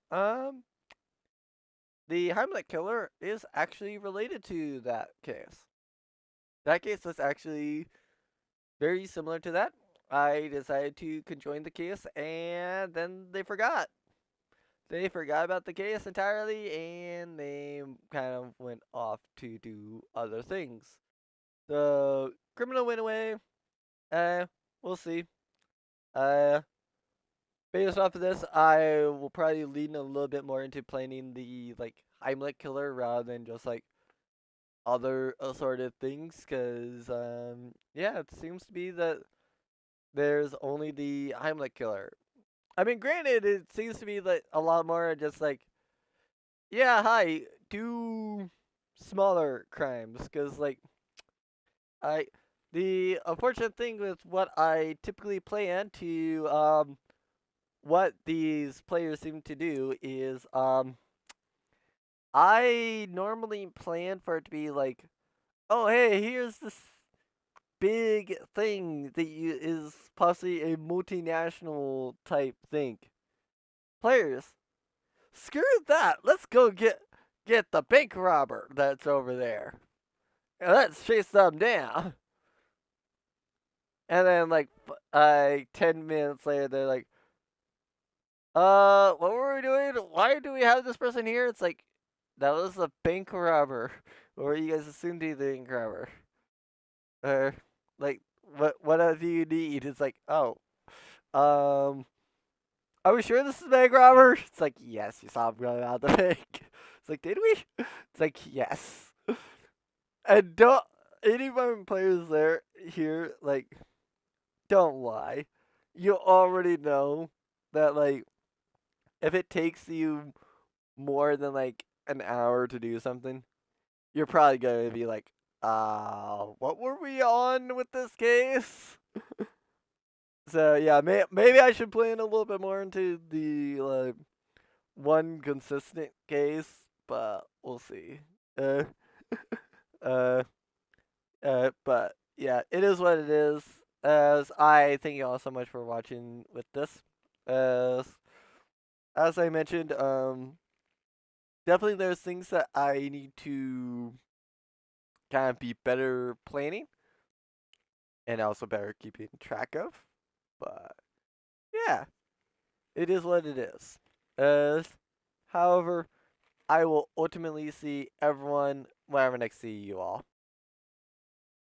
the Heimlich killer is actually related to that case. That case was actually very similar to that. I decided to conjoin the case, and then they forgot. They forgot about the case entirely, and they kind of went off to do other things. The criminal went away. Uh, we'll see. Uh, Based off of this, I will probably lean a little bit more into planning the like Heimlich killer rather than just like other assorted things, because yeah, it seems to be that there's only the Heimlich killer. I mean, granted, it seems to be like a lot more just like, yeah, hi, do smaller crimes, because like I the unfortunate thing with what I typically plan to what these players seem to do is I normally plan for it to be like, oh hey, here's this big thing that is possibly a multinational type thing. Players, screw that. Let's go get the bank robber that's over there. And let's chase them down. And then like 10 minutes later, they're like, what were we doing? Why do we have this person here? It's like, that was a bank robber. Or you guys assumed he's the bank robber. Like, what do you need? It's like, oh, are we sure this is bank robber? It's like, yes, you saw him going out the bank. It's like, did we? It's like, yes. And don't any of my players here, like, don't lie. You already know that, like, if it takes you more than like an hour to do something, you're probably gonna be like, what were we on with this case? So yeah, maybe I should plan a little bit more into the one consistent case, but we'll see. Uh, uh, but yeah, it is what it is. As I thank you all so much for watching with this. As I mentioned, definitely there's things that I need to kind of be better planning and also better keeping track of. But yeah, it is what it is. However, I will ultimately see everyone whenever next see you all.